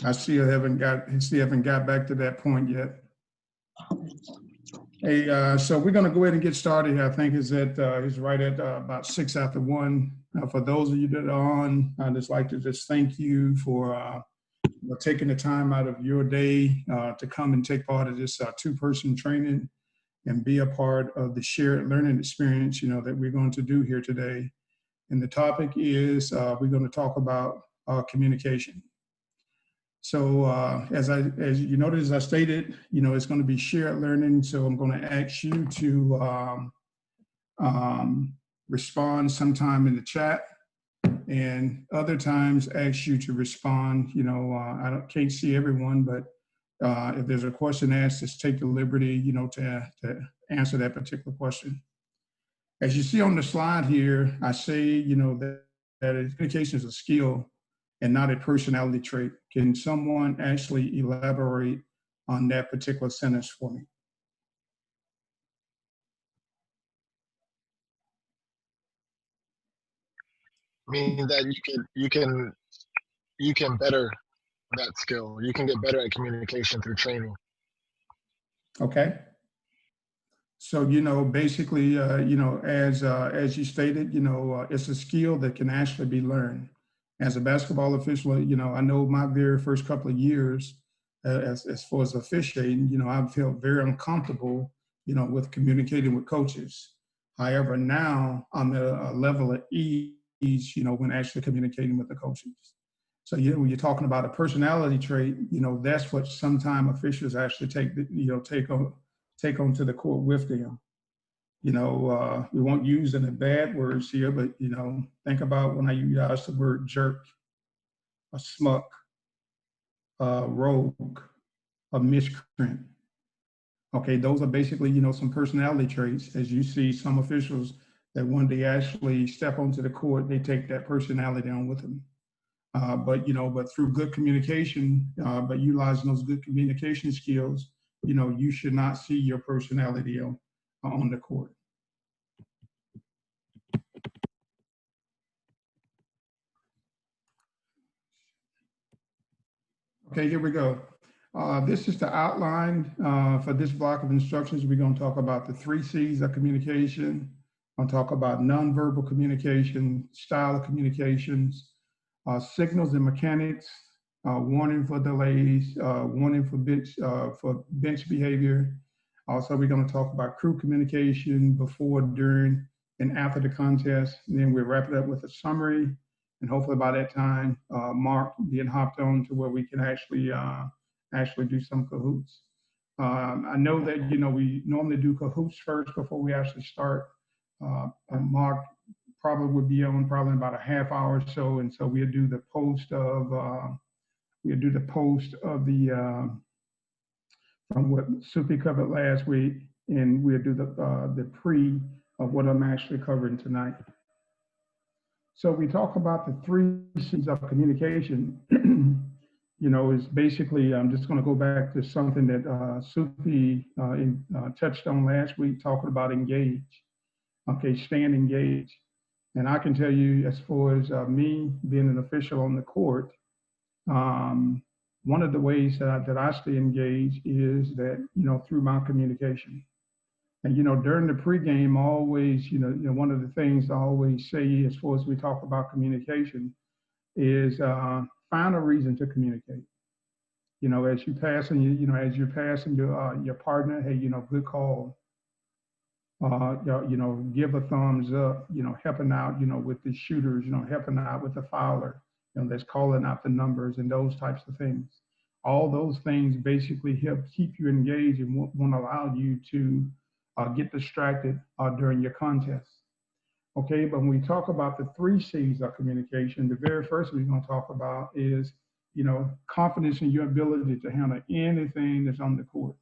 I still haven't got back to that point yet. Hey, so we're going to go ahead and get started here. I think it's right at about 6:01. For those of you that are on, I'd just like to just thank you for taking the time out of your day to come and take part of this two-person training and be a part of the shared learning experience, that we're going to do here today. And the topic is we're going to talk about communication. So as you notice, as I stated, it's going to be shared learning. So I'm going to ask you to respond sometime in the chat, and other times ask you to respond. I can't see everyone, but if there's a question asked, just take the liberty, to answer that particular question. As you see on the slide here, I say, that communication is a skill and not a personality trait. Can someone actually elaborate on that particular sentence for me? Meaning that you can better that skill. You can get better at communication through training. Okay. So, basically, as you stated, it's a skill that can actually be learned. As a basketball official, I know my very first couple of years as far as officiating, I felt very uncomfortable, with communicating with coaches. However, now I'm at a level of ease, when actually communicating with the coaches. So, when you're talking about a personality trait, that's what sometimes officials actually take onto the court with them. We won't use any bad words here, but, think about when I use the word jerk, a smuck, a rogue, a miscreant. Okay, those are basically, some personality traits. As you see some officials that when they actually step onto the court, they take that personality on with them. But through good communication, but utilizing those good communication skills, you should not see your personality on the court. Okay, here we go. This is the outline for this block of instructions. We're going to talk about the 3 C's of communication. I'll talk about nonverbal communication, style of communications, signals and mechanics, warning for delays, warning for bench behavior. Also, we're going to talk about crew communication before, during, and after the contest. And then we'll wrap it up with a summary. And hopefully by that time, Mark being hopped on to where we can actually do some cahoots. I know that, we normally do cahoots first before we actually start. Mark probably would be on probably about a half hour or so. And so we'll do the post of from what Supi covered last week, and we'll do the pre of what I'm actually covering tonight. So we talk about the 3 C's of communication. Is basically, I'm just going to go back to something that Supi touched on last week, talking about engage. Okay, staying engaged. And I can tell you, as far as me being an official on the court, one of the ways that I stay engaged is that, through my communication. And, during the pregame, always, one of the things I always say as far as we talk about communication is find a reason to communicate. As you pass and as you're passing your partner, hey, good call. Give a thumbs up, helping out, with the shooters, helping out with the fouler, that's calling out the numbers and those types of things. All those things basically help keep you engaged and won't allow you to get distracted during your contest. Okay, but when we talk about the 3 C's of communication, the very first we're going to talk about is, confidence in your ability to handle anything that's on the court.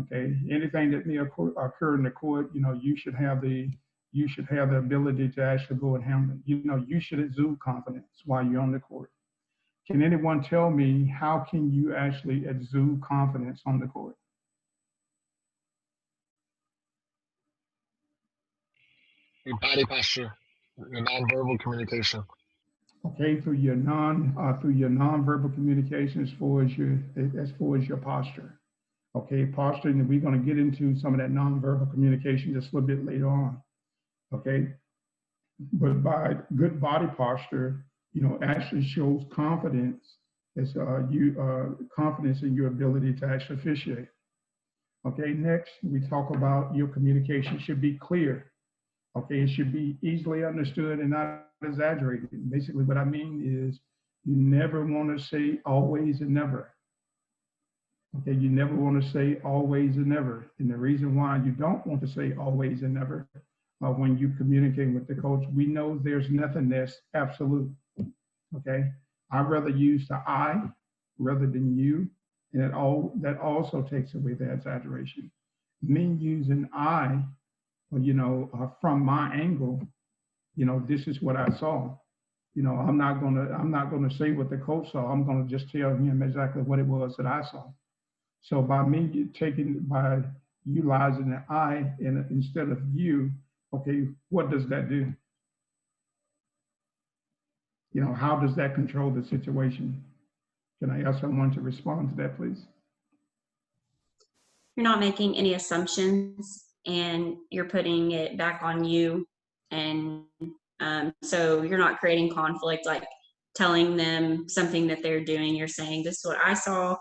Okay, anything that may occur in the court, you should have the ability to actually go and handle it. You should exude confidence while you're on the court. Can anyone tell me how can you actually exude confidence on the court? Your body posture, your nonverbal communication. Okay, through your nonverbal communication as far as your posture. Okay, posture, and we're going to get into some of that nonverbal communication just a little bit later on. Okay, but by good body posture, actually shows confidence as confidence in your ability to actually officiate. Okay, next we talk about your communication should be clear. Okay, it should be easily understood and not exaggerated. Basically, what I mean is you never want to say always and never. Okay, you never want to say always and never. And the reason why you don't want to say always and never when you communicate with the coach, we know there's nothing that's absolute. Okay, I'd rather use the I rather than you, and that also takes away the exaggeration. Me using I, from my angle, this is what I saw. I'm not gonna say what the coach saw. I'm gonna just tell him exactly what it was that I saw. So by utilizing the I instead of you, okay, what does that do? How does that control the situation? Can I ask someone to respond to that, please? You're not making any assumptions and you're putting it back on you. And so you're not creating conflict, like telling them something that they're doing. You're saying, this is what I saw,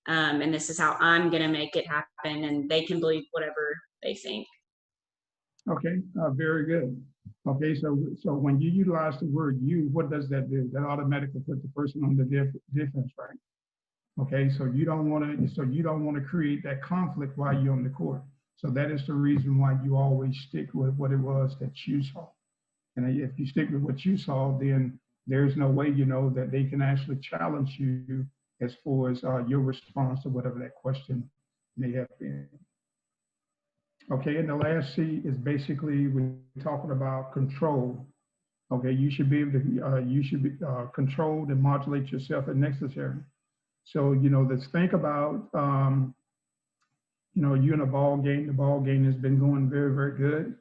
and this is how I'm going to make it happen. And they can believe whatever they think. Okay, very good. Okay, so when you utilize the word you, what does that do? That automatically puts the person on the defense, right? Okay, so you don't want to create that conflict while you're on the court. So that is the reason why you always stick with what it was that you saw. And if you stick with what you saw, then there's no way that they can actually challenge you as far as your response to whatever that question may have been. Okay, and the last C is basically we're talking about control. Okay, you should be able to controlled and modulate yourself if necessary. So let's think about you in a ball game. The ball game has been going very, very good.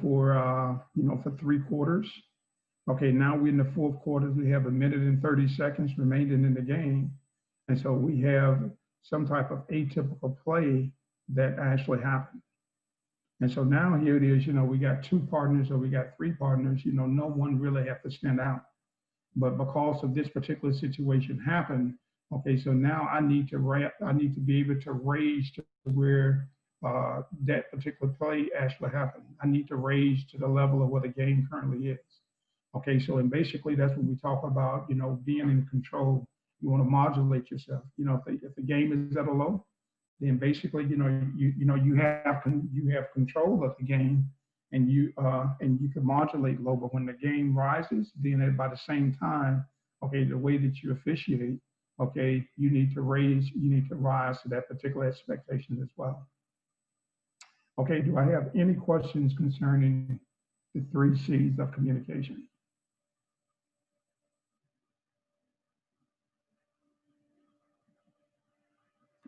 For 3 quarters. Okay, now we're in the fourth quarter. We have 1 minute and 30 seconds remaining in the game, and so we have some type of atypical play that actually happened. And so now here it is, we got 2 partners or we got 3 partners, no one really have to stand out. But because of this particular situation happened, okay, so now I need to be able to raise to where that particular play actually happened. I need to raise to the level of what the game currently is. Okay, so and basically that's what we talk about, being in control. You want to modulate yourself. If the game is at a low, then basically, you have control of the game, and you can modulate low. But when the game rises, then by the same time, okay, the way that you officiate, okay, you need to rise to that particular expectation as well. Okay, do I have any questions concerning the 3 C's of communication?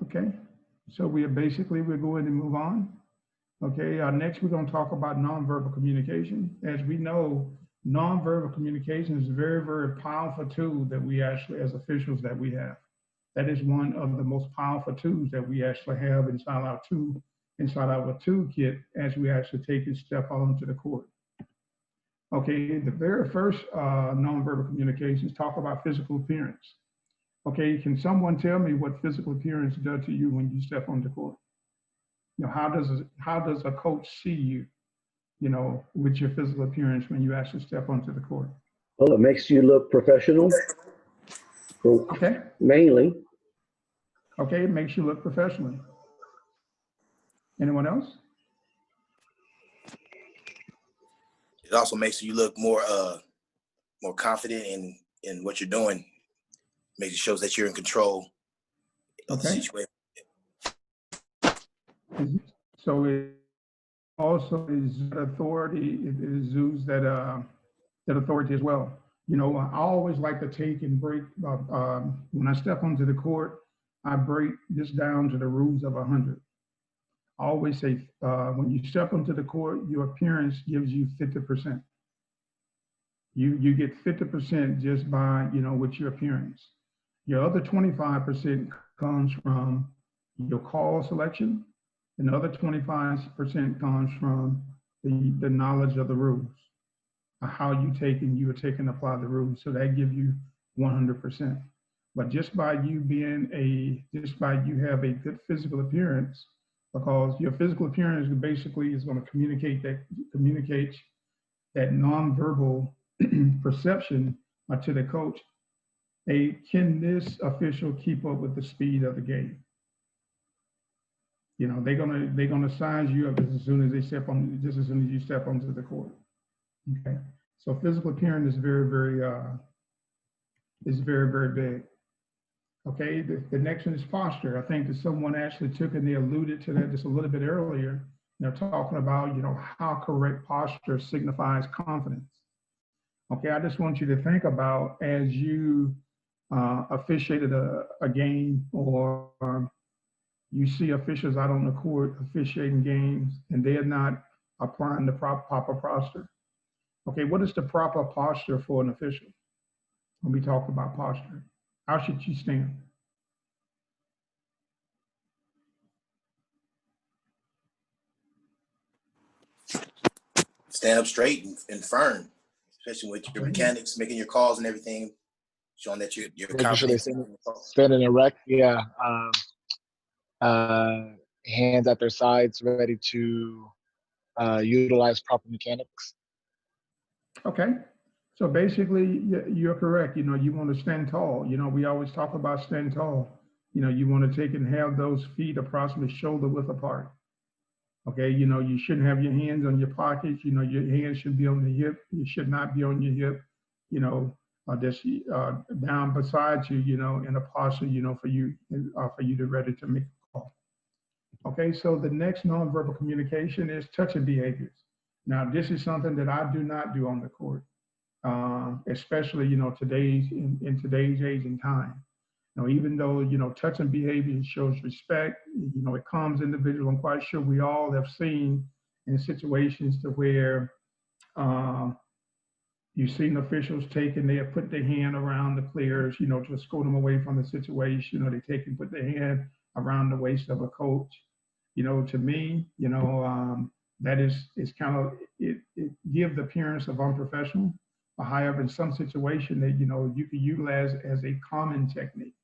Okay. So we're going to move on. Okay, next we're going to talk about nonverbal communication. As we know, nonverbal communication is a very, very powerful tool that we actually, as officials, that we have. That is one of the most powerful tools that we actually have inside our toolkit as we actually take and step out onto the court. Okay, the very first nonverbal communications talk about physical appearance. Okay, can someone tell me what physical appearance does to you when you step on the court? How does a coach see you, with your physical appearance when you actually step onto the court? Well, it makes you look professional. Okay. Mainly. Okay, it makes you look professionally. Anyone else? It also makes you look more confident in what you're doing. Makes it shows that you're in control of the situation. So it also is authority. It exudes that authority as well. I always like to take and break. When I step onto the court, I break this down to the rules of 100. I always say when you step onto the court, your appearance gives you 50%. You get 50% just by, with your appearance. Your other 25% comes from your call selection, and the other 25% comes from the knowledge of the rules, how you take and apply the rules. So that gives you 100%. But just by you have a good physical appearance, because your physical appearance basically is going to communicate that nonverbal perception to the coach. Can this official keep up with the speed of the game? They're gonna size you up just as soon as you step onto the court. Okay, so physical appearance is very, very big. Okay, the next one is posture. I think that someone actually took and they alluded to that just a little bit earlier. They're talking about how correct posture signifies confidence. Okay, I just want you to think about as you officiated a game, or you see officials out on the court officiating games and they're not applying the proper posture. Okay, what is the proper posture for an official when we talk about posture? How should you stand? Stand up straight and firm, especially with your mechanics, making your calls and everything, showing that you're Making sure they confident. standing erect, yeah. Hands at their sides, ready to utilize proper mechanics. Okay, so basically you're correct. You want to stand tall. We always talk about stand tall. You want to take and have those feet approximately shoulder width apart. Okay, you shouldn't have your hands on your pockets. Your hands should be on the hip. You should not be on your hip. Just down beside you. In a posture. For you to ready to make a call. Okay, so the next nonverbal communication is touching behaviors. Now, this is something that I do not do on the court, especially in today's age and time. Even though touching behavior shows respect, it calms individual. I'm quite sure we all have seen in situations to where you've seen officials take and they have put their hand around the players, to escort them away from the situation. They take and put their hand around the waist of a coach. To me, that is kind of it gives the appearance of unprofessional. However, in some situation that you can utilize as a common technique.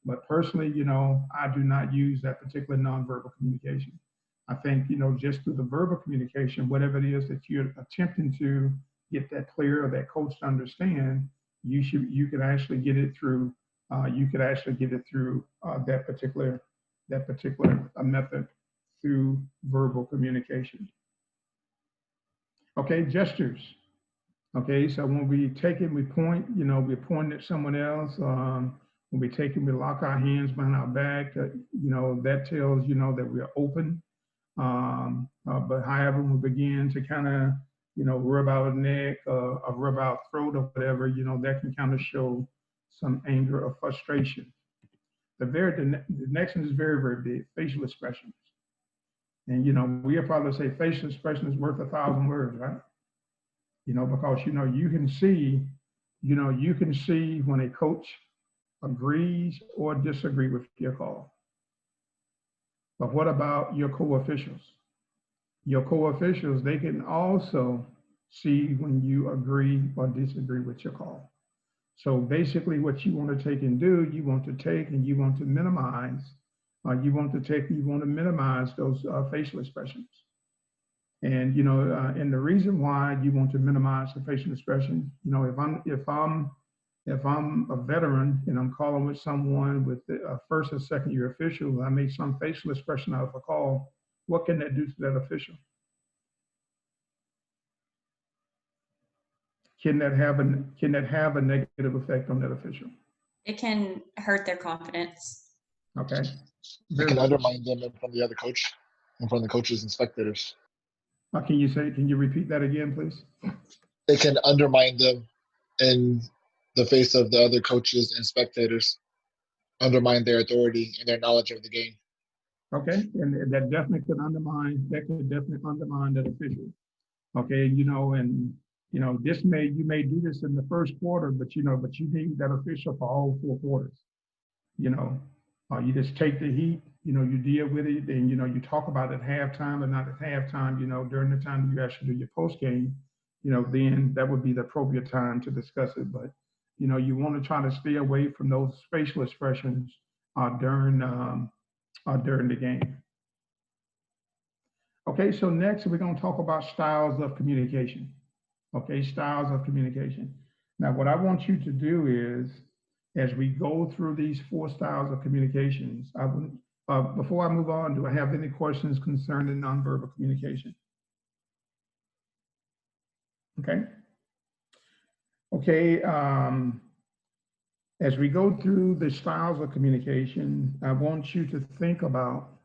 But personally, I do not use that particular nonverbal communication. I think, just through the verbal communication, whatever it is that you're attempting to get that player or that coach to understand, you could actually get it through. That particular method through verbal communication. Okay, gestures. Okay, so when we take it, we point. We're pointing at someone else. When we take it, we lock our hands behind our back. That tells that we're open. But however, when we begin to kind of rub our neck or rub our throat or whatever, that can kind of show some anger or frustration. The next one is very, very big, facial expressions. And we'll probably say facial expression is worth 1,000 words, right? Because you can see when a coach agrees or disagree with your call. But what about your co-officials? Your co-officials, they can also see when you agree or disagree with your call. So basically what you want to take and do, you want to take and you want to minimize, those facial expressions. And, and the reason why you want to minimize the facial expression, if I'm a veteran and I'm calling with someone with a first or second year official, I make some facial expression out of a call, what can that do to that official? Can that have a negative effect on that official? It can hurt their confidence. Okay. It can undermine them in front of the other coach, in front of the coaches and spectators. Can you repeat that again, please? It can undermine them in the face of the other coaches and spectators, undermine their authority and their knowledge of the game. Okay, and that definitely could undermine that official. Okay, and You know, you may do this in the first quarter, but you need that official for all 4 quarters. You know, you just take the heat, you deal with it, and you talk about it at halftime, and not at halftime, during the time you actually do your post game, then that would be the appropriate time to discuss it. But you want to try to stay away from those facial expressions during the game. Okay, so next we're going to talk about styles of communication. Okay, styles of communication. Now, what I want you to do is, as we go through these 4 styles of communications, before I move on, do I have any questions concerning nonverbal communication? Okay. Okay. As we go through the styles of communication, I want you to think about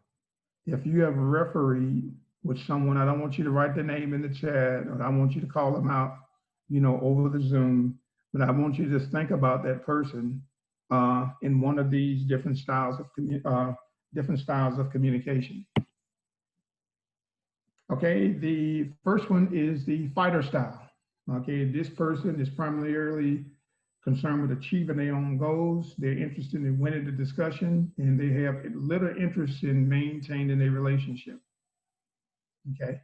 if you have refereed with someone. I don't want you to write the name in the chat, or I want you to call them out, over the Zoom. But I want you to just think about that person in one of these different styles of communication. Okay, the first one is the fighter style. Okay, this person is primarily concerned with achieving their own goals. They're interested in winning the discussion, and they have little interest in maintaining a relationship. Okay,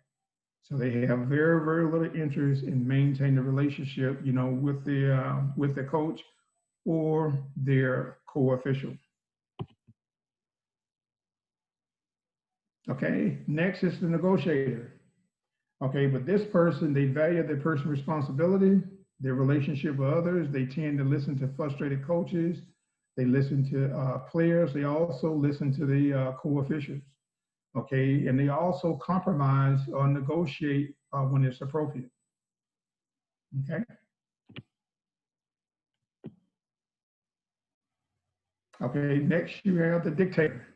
so they have very, very little interest in maintaining a relationship, with the coach or their co-official. Okay, next is the negotiator. Okay, but this person, they value their personal responsibility, their relationship with others. They tend to listen to frustrated coaches. They listen to players. They also listen to the co-officials. Okay, and they also compromise or negotiate when it's appropriate. Okay. Okay, next you have the dictator.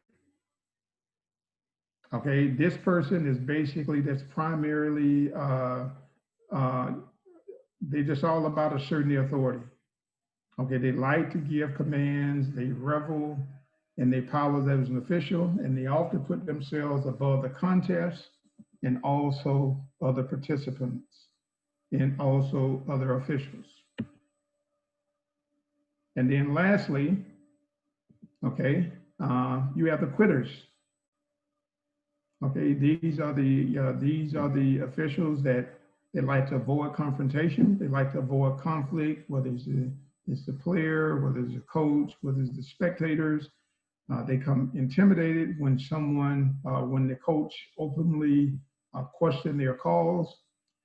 Okay, this person is basically, that's primarily, they're just all about asserting their authority. Okay, they like to give commands, they revel in their powers as an official, and they often put themselves above the contest and also other participants and also other officials. And then lastly, okay, you have the quitters. Okay, these are the officials that they like to avoid confrontation. They like to avoid conflict, whether it's the player, whether it's the coach, whether it's the spectators. They come intimidated when when the coach openly question their calls.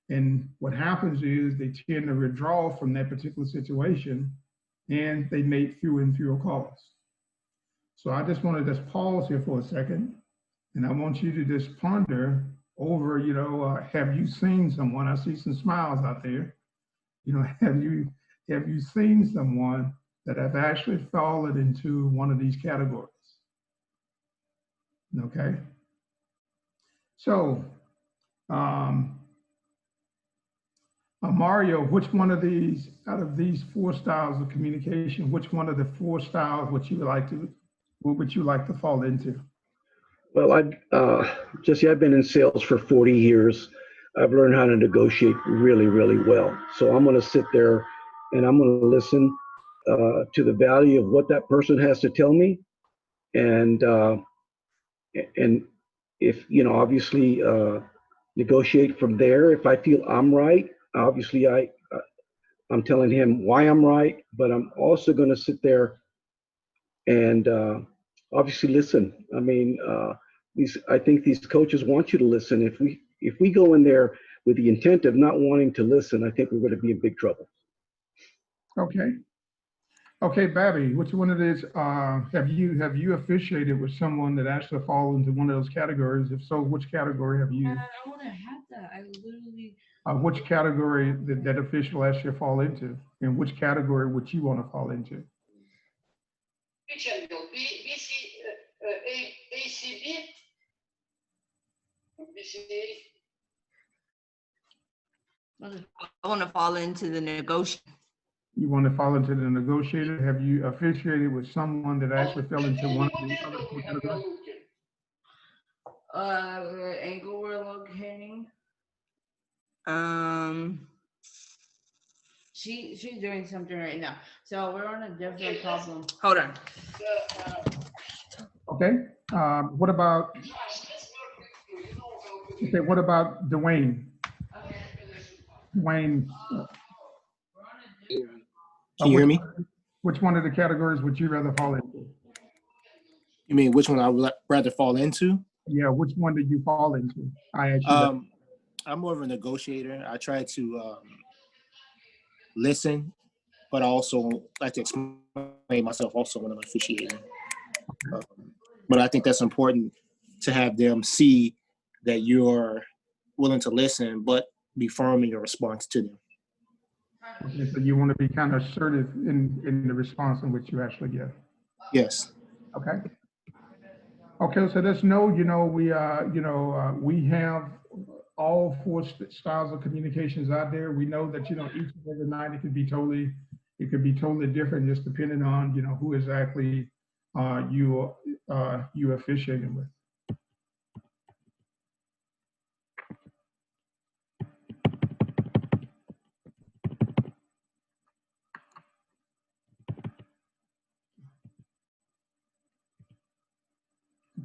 And what happens is they tend to withdraw from that particular situation, and they make fewer and fewer calls. So I just want to just pause here for a second. And I want you to just ponder over, have you seen someone? I see some smiles out there. Have you seen someone that have actually fallen into one of these categories? Okay. So, Mario, which one of these, out of these 4 styles of communication, which one of the 4 styles would you like to fall into? Well, Jesse, I've been in sales for 40 years. I've learned how to negotiate really, really well. So I'm going to sit there and I'm going to listen to the value of what that person has to tell me. And if, obviously negotiate from there. If I feel I'm right, obviously I'm telling him why I'm right, but I'm also going to sit there and obviously listen. I mean, I think these coaches want you to listen. If we go in there with the intent of not wanting to listen, I think we're going to be in big trouble. Okay. Okay, Babby, which one of these have you officiated with someone that actually falls into one of those categories? If so, which category have you? I want to have that. I literally. Which category did that official actually fall into, and which category would you want to fall into? I want to fall into the negotiation. You want to fall into the negotiator? Have you officiated with someone that actually fell into one of the other 4 categories? Angle we're locating. She's doing something right now. So we're on a different problem. Hold on. Okay. What about Dwayne? Dwayne, Can you hear me? which one of the categories would you rather fall into? You mean which one I would rather fall into? Yeah, which one did you fall into? I asked you that. I'm more of a negotiator. I try to listen, but I also like to explain myself also when I'm officiating. But I think that's important to have them see that you're willing to listen, but be firm in your response to them. Okay, so you want to be kind of assertive in the response in which you actually give. Yes. Okay. Okay, so let's know, we have all four styles of communications out there. We know that, each and every night it could be totally different, just depending on, who exactly you officiating with.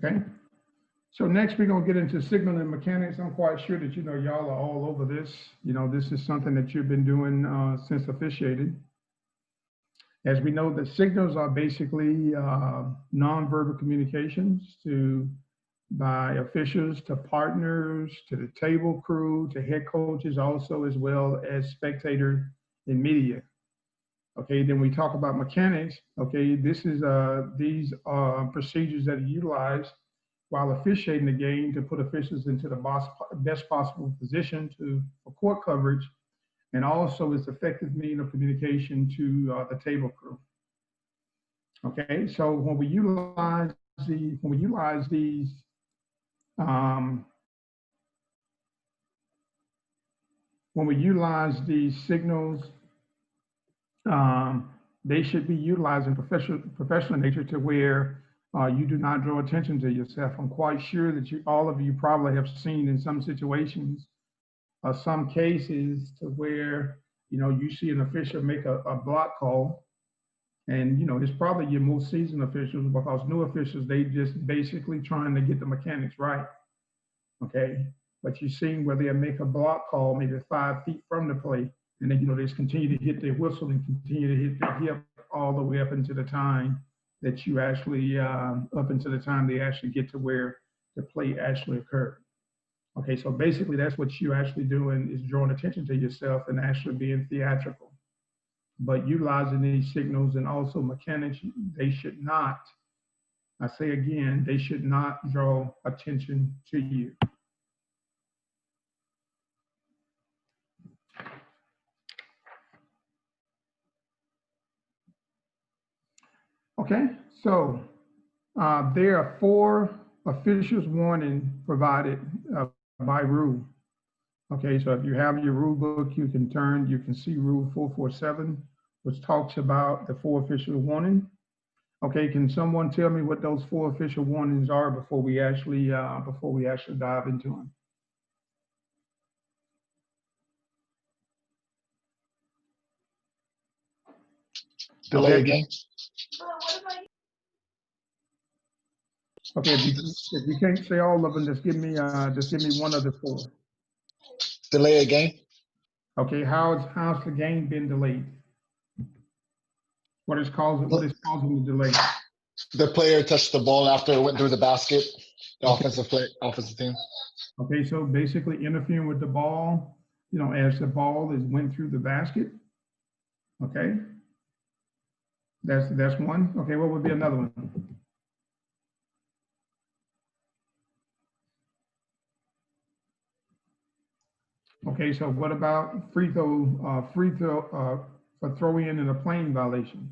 Okay. So next we're gonna get into signaling mechanics. I'm quite sure that y'all are all over this. This is something that you've been doing since officiated. As we know, the signals are basically nonverbal communications by officials to partners, to the table crew, to head coaches, also as well as spectators and media. Okay, then we talk about mechanics. Okay, these are procedures that are utilized while officiating the game to put officials into the best possible position for court coverage, and also its effective means of communication to the table crew. Okay, so when we utilize these signals, they should be utilized in professional nature to where you do not draw attention to yourself. I'm quite sure that all of you probably have seen in some situations, some cases to where, you see an official make a block call, and, it's probably your most seasoned officials, because new officials, they just basically trying to get the mechanics right, okay? But you've seen where they make a block call maybe 5 feet from the plate, and then, they just continue to hit their whistle and continue to hit their hip all the way up into the time that you actually, up until the time they actually get to where the play actually occurred. Okay, so basically that's what you're actually doing, is drawing attention to yourself and actually being theatrical. But utilizing these signals and also mechanics, they should not, I say again, they should not draw attention to you. Okay, so there are 4 officials warning provided by rule. Okay, so if you have your rule book, you can see rule 447, which talks about the 4 official warning. Okay, can someone tell me what those 4 official warnings are before we actually dive into them? Delay Okay. again. Okay, if you can't say all of them, just give me one of the 4. Delay again. Okay, how's the game been delayed? What is causing the delay? The player touched the ball after it went through the basket. The Okay. offensive team. Okay, so basically interfering with the ball, as the ball went through the basket. Okay, that's one. Okay, what would be another one? Okay, so what about free throw for throw in and a playing violation?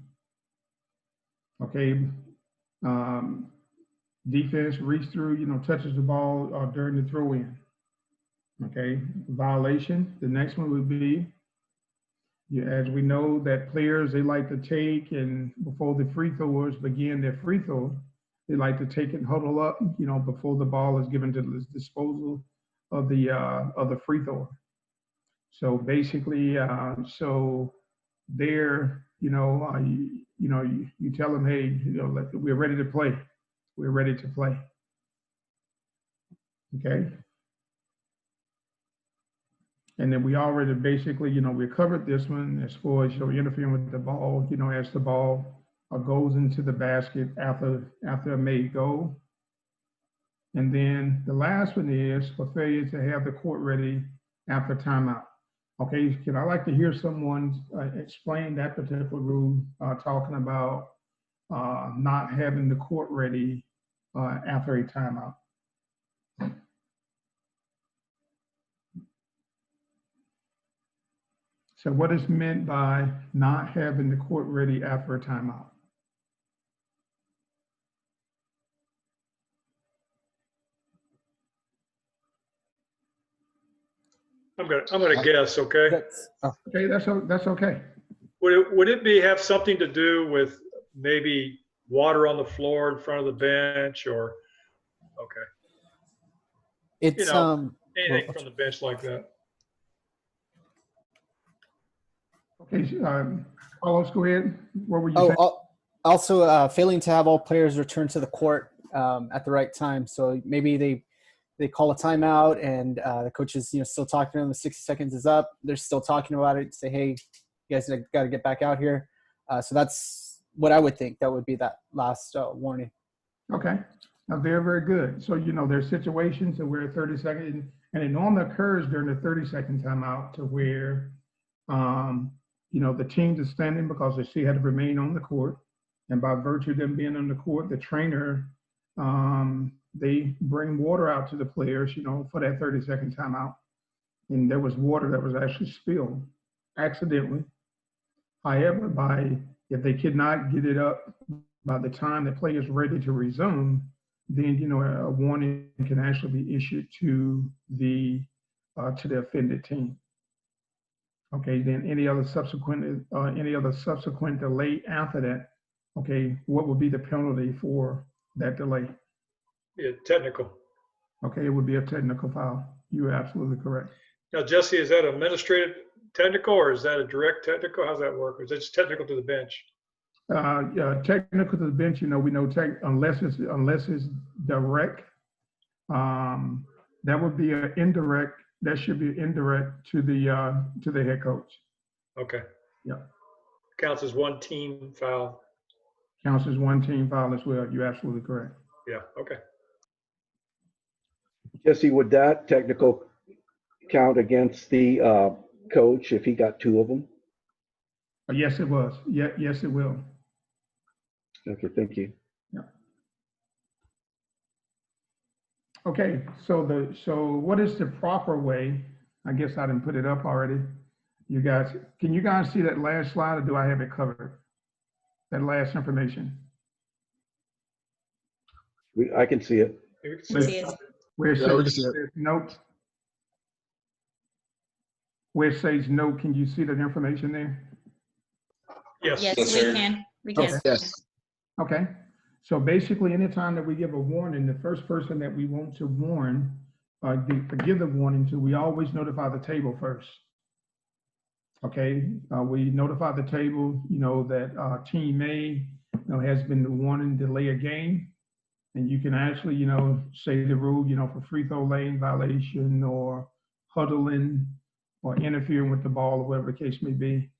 Okay, defense reach through, touches the ball during the throw in. Okay, violation. The next one would be, as we know that players, they like to take, and before the free throwers begin their free throw, they like to take and huddle up, before the ball is given to the disposal of the free thrower. So basically, there, you tell them, hey, we're ready to play. We're ready to play. Okay. And then we already basically, we covered this one as far as interfering with the ball, as the ball goes into the basket after a made goal. And then the last one is for failure to have the court ready after timeout. Okay, I like to hear someone explain that particular rule, talking about not having the court ready after a timeout. So what is meant by not having the court ready after a timeout? I'm gonna guess. Okay. Okay, that's okay. Would it have something to do with maybe water on the floor in front of the bench, or okay? It's Anything from the bench like that. Okay, Carlos, go ahead. What were you saying? Also failing to have all players return to the court at the right time. So maybe they call a timeout and the coach is still talking to them. The 60 seconds is up. They're still talking about it. Say, hey, you guys got to get back out here. So that's what I would think. That would be that last warning. Okay. Now, very, very good. So, there's situations where 30 seconds, and it normally occurs during the 30-second timeout to where, the teams are standing because they still had to remain on the court. And by virtue of them being on the court, the trainer, they bring water out to the players, for that 30-second timeout. And there was water that was actually spilled accidentally. However, if they could not get it up by the time the play is ready to resume, then a warning can actually be issued to the offended team. Okay, then any other subsequent delay after that, okay, what would be the penalty for that delay? Yeah, technical. Okay, it would be a technical foul. You're absolutely correct. Now, Jesse, is that administrative technical or is that a direct technical? How's that work? Or is it just technical to the bench? Technical to the bench, we know unless it's direct, that would be an indirect. That should be indirect to the head coach. Okay. Yeah. Counts as one team foul. Counts as one team foul as well. You're absolutely correct. Yeah. Okay. Jesse, would that technical count against the coach if he got two of them? Yes, it was. Yeah, yes, it will. Okay, thank you. Yeah. Okay, so what is the proper way? I guess I didn't put it up already. Can you guys see that last slide, or do I have it covered? That last information. I can see it. Where it Yeah, we can says see it. note. Where it says note, can you see that information there? Yes. Yes, Yes, we sir. can. We can. Yes. Okay. So basically, anytime that we give a warning, the first person that we want to warn, give the warning to, we always notify the table first. Okay. We notify the table, that team A, has been the warning delay a game. And you can actually, say the rule, for free throw lane violation or huddling or interfering with the ball or whatever the case may be.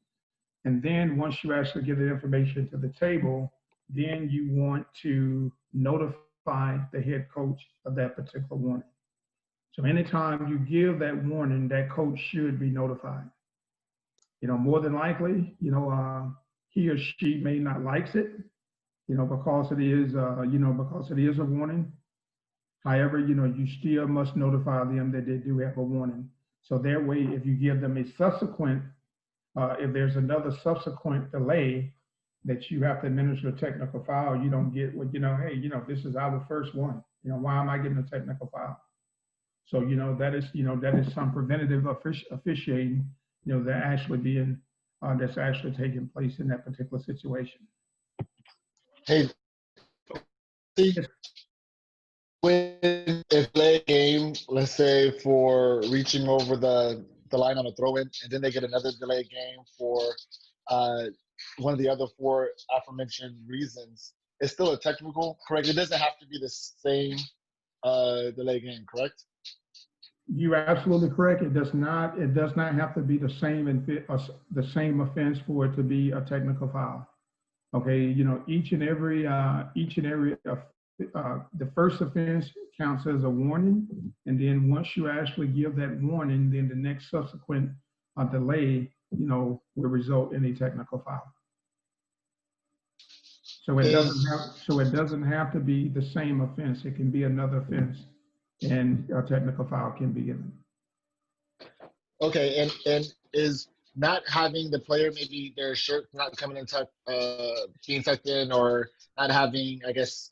And then once you actually give the information to the table, then you want to notify the head coach of that particular warning. So anytime you give that warning, that coach should be notified. More than likely, he or she may not likes it, because it is a warning. However, you still must notify them that they do have a warning. So that way, if you give them a subsequent, if there's another subsequent delay that you have to administer a technical foul, you don't get what, hey, this is our first one. Why am I getting a technical foul? So, that is some preventative officiating, that actually being, that's actually taking place in that particular situation. Hey, if play a game, let's say for reaching over the line on a throw-in, and then they get another delay game for one of the other four aforementioned reasons, it's still a technical, correct? It doesn't have to be the same delay game, correct? You're absolutely correct. It does not have to be the same offense for it to be a technical foul. Okay, you know, each and every the first offense counts as a warning, and then once you actually give that warning, then the next subsequent delay, you know, will result in a technical foul. So it doesn't have to be the same offense. It can be another offense, and a technical foul can be given. Okay, and is not having the player, maybe their shirt not coming in being tucked in, or not having, I guess,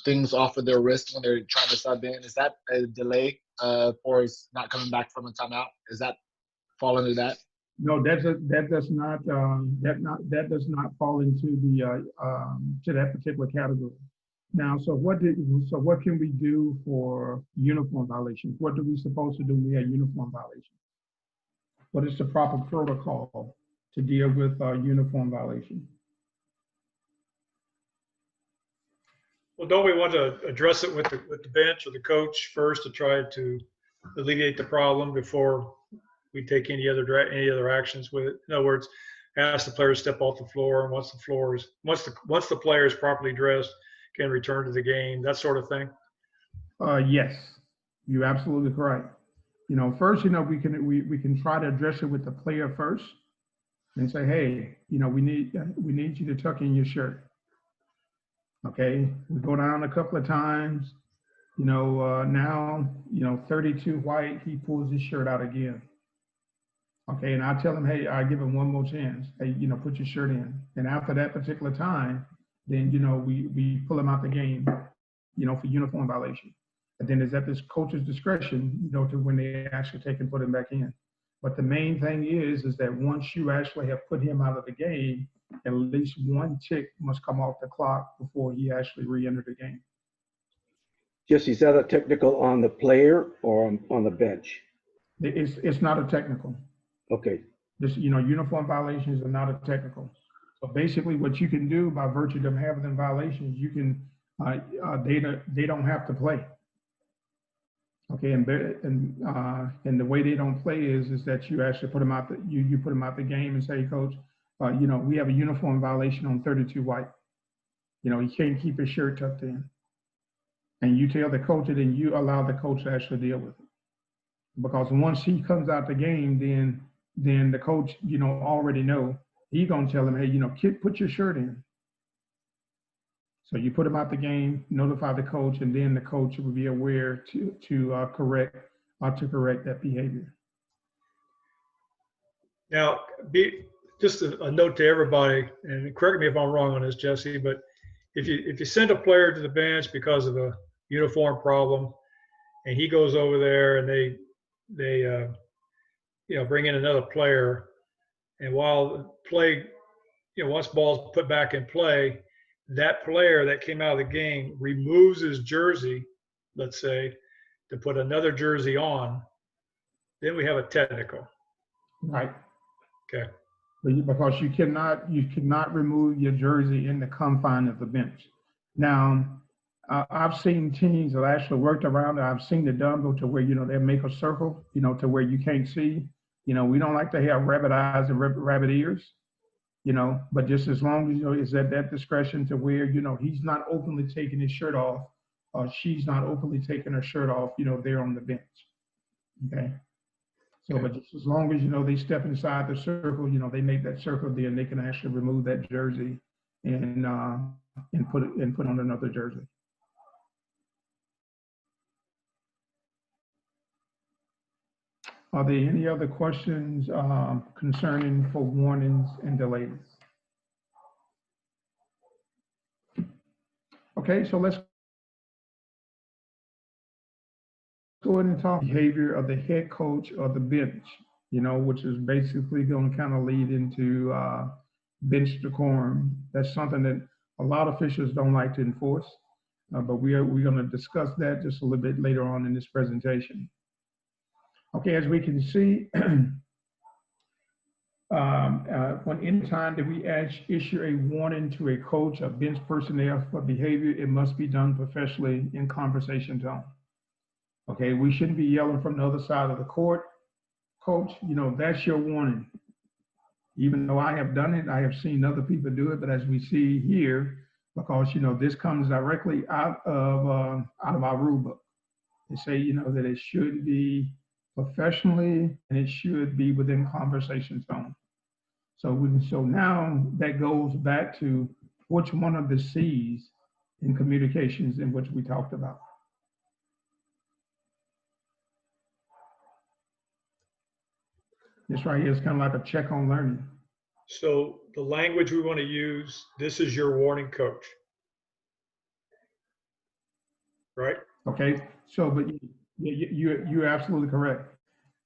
things off of their wrist when they're trying to sub in, is that a delay for not coming back from a timeout? Is that fall into that? No, that does not fall into the to that particular category. Now, so what can we do for uniform violations? What are we supposed to do when we have uniform violations? What is the proper protocol to deal with uniform violation? Well, don't we want to address it with the bench or the coach first to try to alleviate the problem before we take any other actions with it? In other words, ask the player to step off the floor, and once the player is properly dressed, can return to the game, that sort of thing. Yes, you're absolutely correct. You know, first, you know, we can try to address it with the player first, and say, hey, you know, we need you to tuck in your shirt. Okay, we go down a couple of times. You know, now, you know, 32 white, he pulls his shirt out again. Okay, and I tell him, hey, I give him one more chance. Hey, you know, put your shirt in. And after that particular time, then, you know, we pull him out the game, you know, for uniform violation. And then it's at this coach's discretion, you know, to when they actually take and put him back in. But the main thing is that once you actually have put him out of the game, at least one tick must come off the clock before he actually re-entered the game. Jesse, is that a technical on the player or on the bench? It's not a technical. Okay. This, you know, uniform violations are not a technical. So basically, what you can do by virtue of them having them violations, you can they don't have to play. Okay, and the way they don't play is that you actually put them out you put them out the game and say, coach, you know, we have a uniform violation on 32 white. You know, he can't keep his shirt tucked in. And you tell the coach it, and you allow the coach to actually deal with it. Because once he comes out the game, then the coach, you know, already know, he's gonna tell him, hey, you know, kid, put your shirt in. So you put him out the game, notify the coach, and then the coach will be aware to correct that behavior. Now, just a note to everybody, and correct me if I'm wrong on this, Jesse, but if you send a player to the bench because of a uniform problem, and he goes over there and they you know, bring in another player, and while play, you know, once ball's put back in play, that player that came out of the game removes his jersey, let's say, to put another jersey on, then we have a technical. Right. Okay. Because you cannot remove your jersey in the confine of the bench. Now, I've seen teams that actually worked around it. I've seen it done to where, you know, they make a circle, you know, to where you can't see. You know, we don't like to have rabbit eyes and rabbit ears, you know, but just as long as, you know, it's at that discretion to where, you know, he's not openly taking his shirt off, or she's not openly taking her shirt off, you know, they're on the bench. Okay. So, but just as long as, you know, they step inside the circle, you know, they make that circle, then they can actually remove that jersey and put on another jersey. Are there any other questions concerning for warnings and delays? Okay, so let's go ahead and talk behavior of the head coach or the bench, you know, which is basically going to kind of lead into bench decorum. That's something that a lot of officials don't like to enforce, but we're going to discuss that just a little bit later on in this presentation. Okay, as we can see, when any time that we issue a warning to a coach or bench personnel for behavior, it must be done professionally in conversation tone. Okay, we shouldn't be yelling from the other side of the court. Coach, that's your warning. Even though I have done it, I have seen other people do it, but as we see here, because this comes directly out of our rule book. They say that it should be professionally and it should be within conversation tone. So now that goes back to which one of the C's in communications in which we talked about. This right here is kind of like a check on learning. So the language we want to use, this is your warning, coach. Right? Okay, so but you're absolutely correct.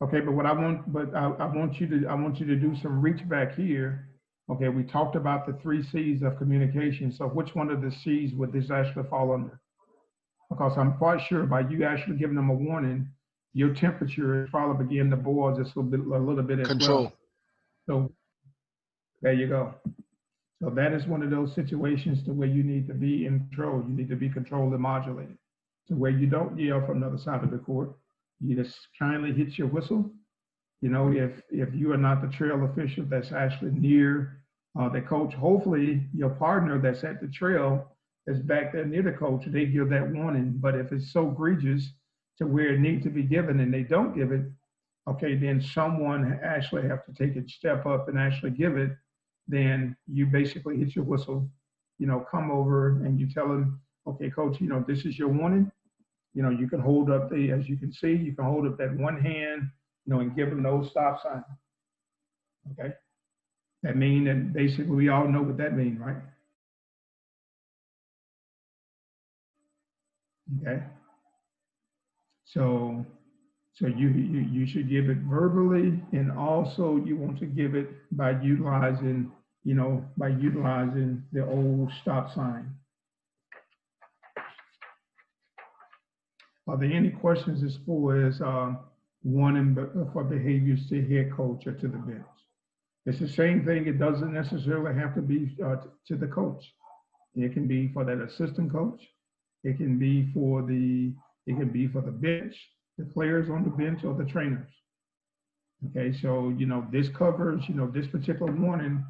Okay, but what I want you to do some reach back here. Okay, we talked about the 3 C's of communication. So which one of the C's would this actually fall under? Because I'm quite sure by you actually giving them a warning, your temperature is probably beginning to boil just a little bit as Control. well. So there you go. So that is one of those situations to where you need to be in control. You need to be controlled and modulated to where you don't yell from the other side of the court. You just kindly hit your whistle. If you are not the trail official that's actually near the coach, hopefully your partner that's at the trail is back there near the coach, they give that warning. But if it's so egregious to where it needs to be given and they don't give it, okay, then someone actually have to take a step up and actually give it. Then you basically hit your whistle, come over and you tell them, okay, coach, this is your warning. You can hold up as you can see, you can hold up that one hand, and give them those stop sign. Okay. That means that basically we all know what that means, right? Okay. So you should give it verbally, and also you want to give it by utilizing the old stop sign. Are there any questions as far as warning for behaviors to head coach or to the bench? It's the same thing. It doesn't necessarily have to be to the coach. It can be for that assistant coach. It can be for the bench, the players on the bench, or the trainers. Okay, so this covers this particular warning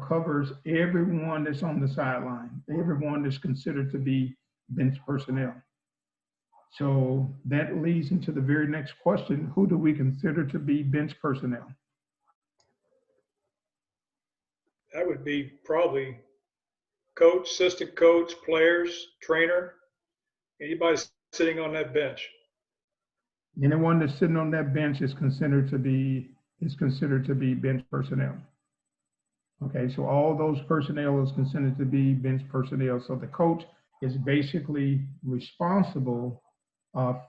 covers everyone that's on the sideline, everyone that's considered to be bench personnel. So that leads into the very next question: who do we consider to be bench personnel? That would be probably coach, assistant coach, players, trainer, anybody sitting on that bench. Anyone that's sitting on that bench is considered to be bench personnel. Okay, so all those personnel is considered to be bench personnel. So the coach is basically responsible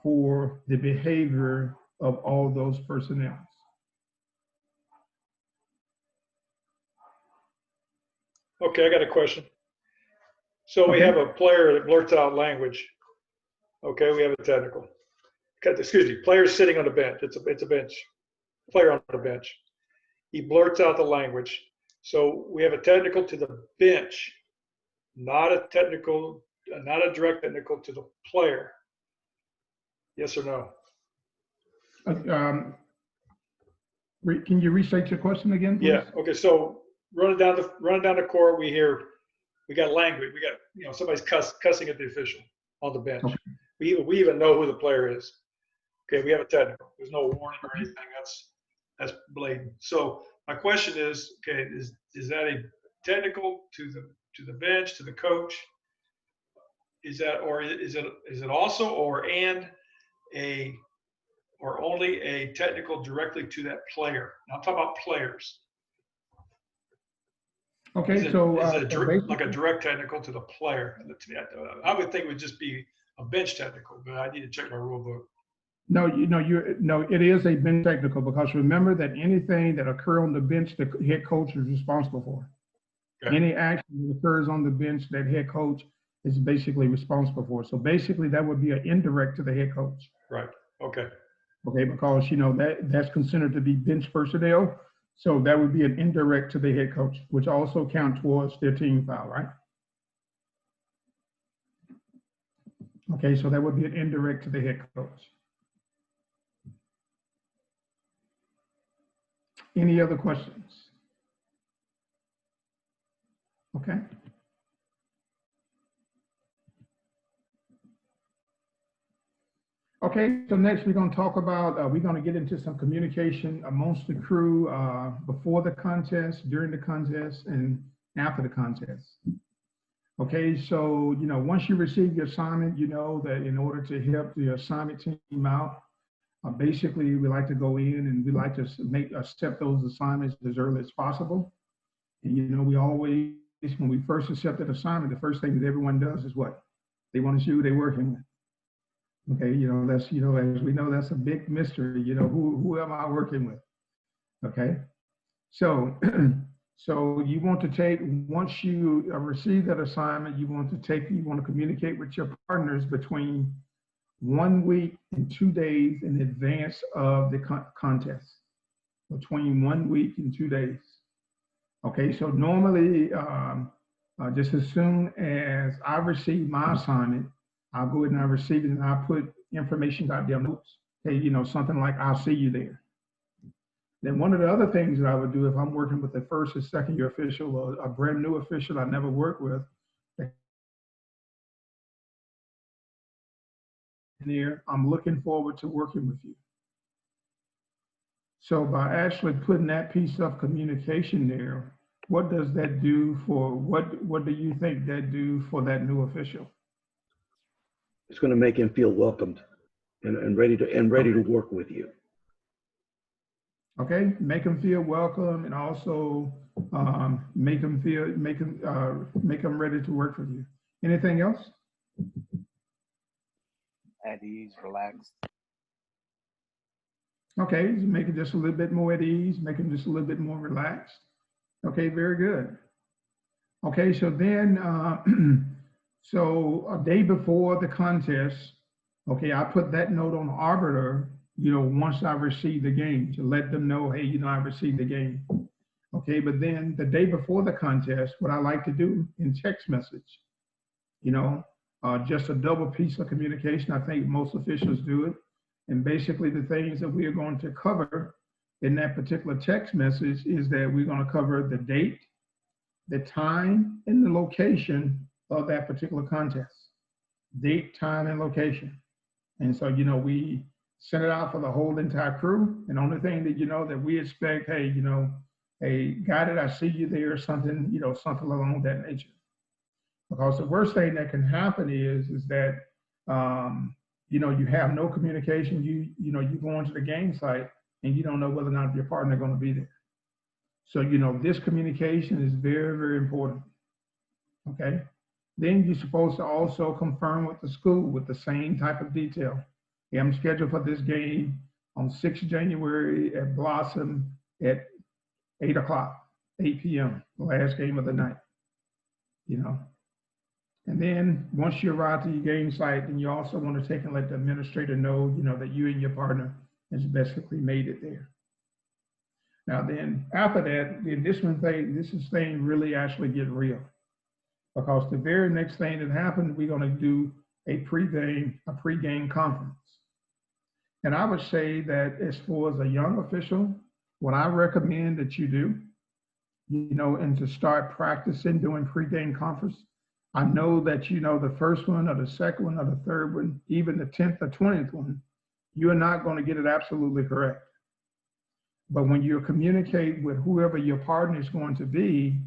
for the behavior of all those personnel. Okay, I got a question. So we have a player that blurts out language. Okay, we have a technical. Okay, excuse me, player sitting on the bench. It's a bench. Player on the bench. He blurts out the language. So we have a technical to the bench, not a direct technical to the player. Yes or no? Can you restate your question again, please? Yeah. Okay. So running down the court, we got language. We got somebody's cussing at the official on the bench. Okay. We even know who the player is. Okay. We have a technical. There's no warning or anything. That's blatant. So my question is, okay, is that a technical to the bench, to the coach? Is that, or is it also or only a technical directly to that player? Now I'm talking about players. Okay, is it like a direct technical to the player? I would think it would just be a bench technical, but I need to check my rule book. No, it is a bench technical, because remember that anything that occurs on the bench, the head coach is responsible for. Okay. Any action that occurs on the bench, that head coach is basically responsible for. So basically that would be an indirect to the head coach. Right, okay. Okay, because that's considered to be bench personnel. So that would be an indirect to the head coach, which also count towards their team foul, right? Okay, so that would be an indirect to the head coach. Any other questions? Okay. Okay, so next we're going to talk about, we're going to get into some communication amongst the crew before the contest, during the contest, and after the contest. Okay, so, you know, once you receive your assignment, you know that in order to help the assignment team out, basically we like to go in and we like to accept those assignments as early as possible. And, you know, we always, when we first accept an assignment, the first thing that everyone does is what? They want to see who they're working with. Okay, you know, that's, you know, as we know, that's a big mystery, you know, who am I working with? Okay, so, so you want to take, once you receive that assignment, you want to communicate with your partners between 1 week and 2 days in advance of the contest, between 1 week and 2 days. Okay, so normally, just as soon as I receive my assignment, I'll go ahead and I receive it and I put information out there, notes. Hey, you know, something like, I'll see you there. Then one of the other things that I would do if I'm working with a first or second year official or a brand new official I never worked with, there, I'm looking forward to working with you. So by actually putting that piece of communication there, what does that do for, what do you think that do for that new official? It's going to make him feel welcomed and ready to work with you. Okay, make them feel welcome and also make them ready to work with you. Anything else? At ease, relaxed. Okay, make it just a little bit more at ease, make them just a little bit more relaxed. Okay, very good. Okay, so then, so a day before the contest, okay, I put that note on the arbiter, you know, once I receive the game to let them know, hey, you know, I received the game. Okay, but then the day before the contest, what I like to do in text message, you know, just a double piece of communication. I think most officials do it. And basically the things that we are going to cover in that particular text message is that we're going to cover the date, the time, and the location of that particular contest. Date, time, and location. And so, you know, we send it out for the whole entire crew. And the only thing that, you know, that we expect, hey, you know, hey, guy, did I see you there or something, you know, something along that nature. Because the worst thing that can happen is that, you know, you have no communication. You know, you go into the game site and you don't know whether or not your partner is going to be there. So, you know, this communication is very, very important. Okay. Then you're supposed to also confirm with the school with the same type of detail. Hey, I'm scheduled for this game on 6th January at Blossom at 8 p.m., the last game of the night, you know. And then once you arrive to your game site, then you also want to take and let the administrator know, you know, that you and your partner has basically made it there. Now then, after that, then this thing really actually get real. Because the very next thing that happened, we're going to do a pre-game conference. And I would say that as far as a young official, what I recommend that you do, you know, and to start practicing doing pre-game conference. I know that, you know, the first one or the second one or the third one, even the 10th or 20th one, you are not going to get it absolutely correct. But when you communicate with whoever your partner is going to be,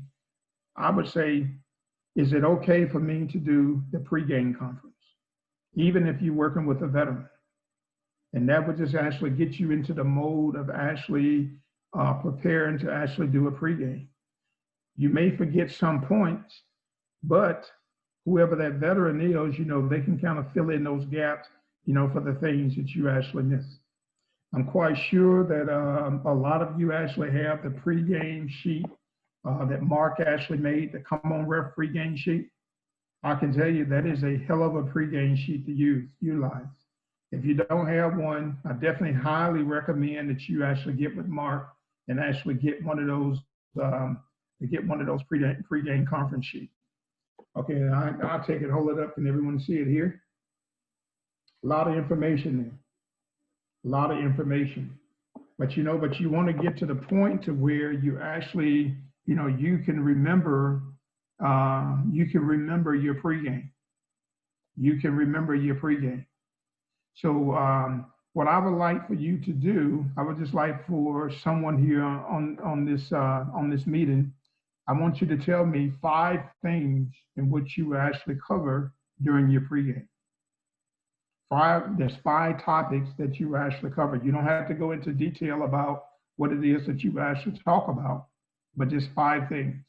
I would say, is it okay for me to do the pre-game conference, even if you're working with a veteran? And that would just actually get you into the mode of actually preparing to actually do a pre-game. You may forget some points, but whoever that veteran is, you know, they can kind of fill in those gaps, you know, for the things that you actually miss. I'm quite sure that a lot of you actually have the pre-game sheet that Mark actually made, the Come On Ref pre-game sheet. I can tell you that is a hell of a pre-game sheet to utilize. If you don't have one, I definitely highly recommend that you actually get with Mark and actually get one of those pregame conference sheets. Okay, I'll take it, hold it up, and everyone see it here. A lot of information there, a lot of information. But you want to get to the point to where you actually, you can remember your pregame. You can remember your pregame. So what I would like for you to do, I would just like for someone here on this meeting, I want you to tell me 5 things in which you actually cover during your pregame. There's 5 topics that you actually cover. You don't have to go into detail about what it is that you actually talk about, but just 5 things.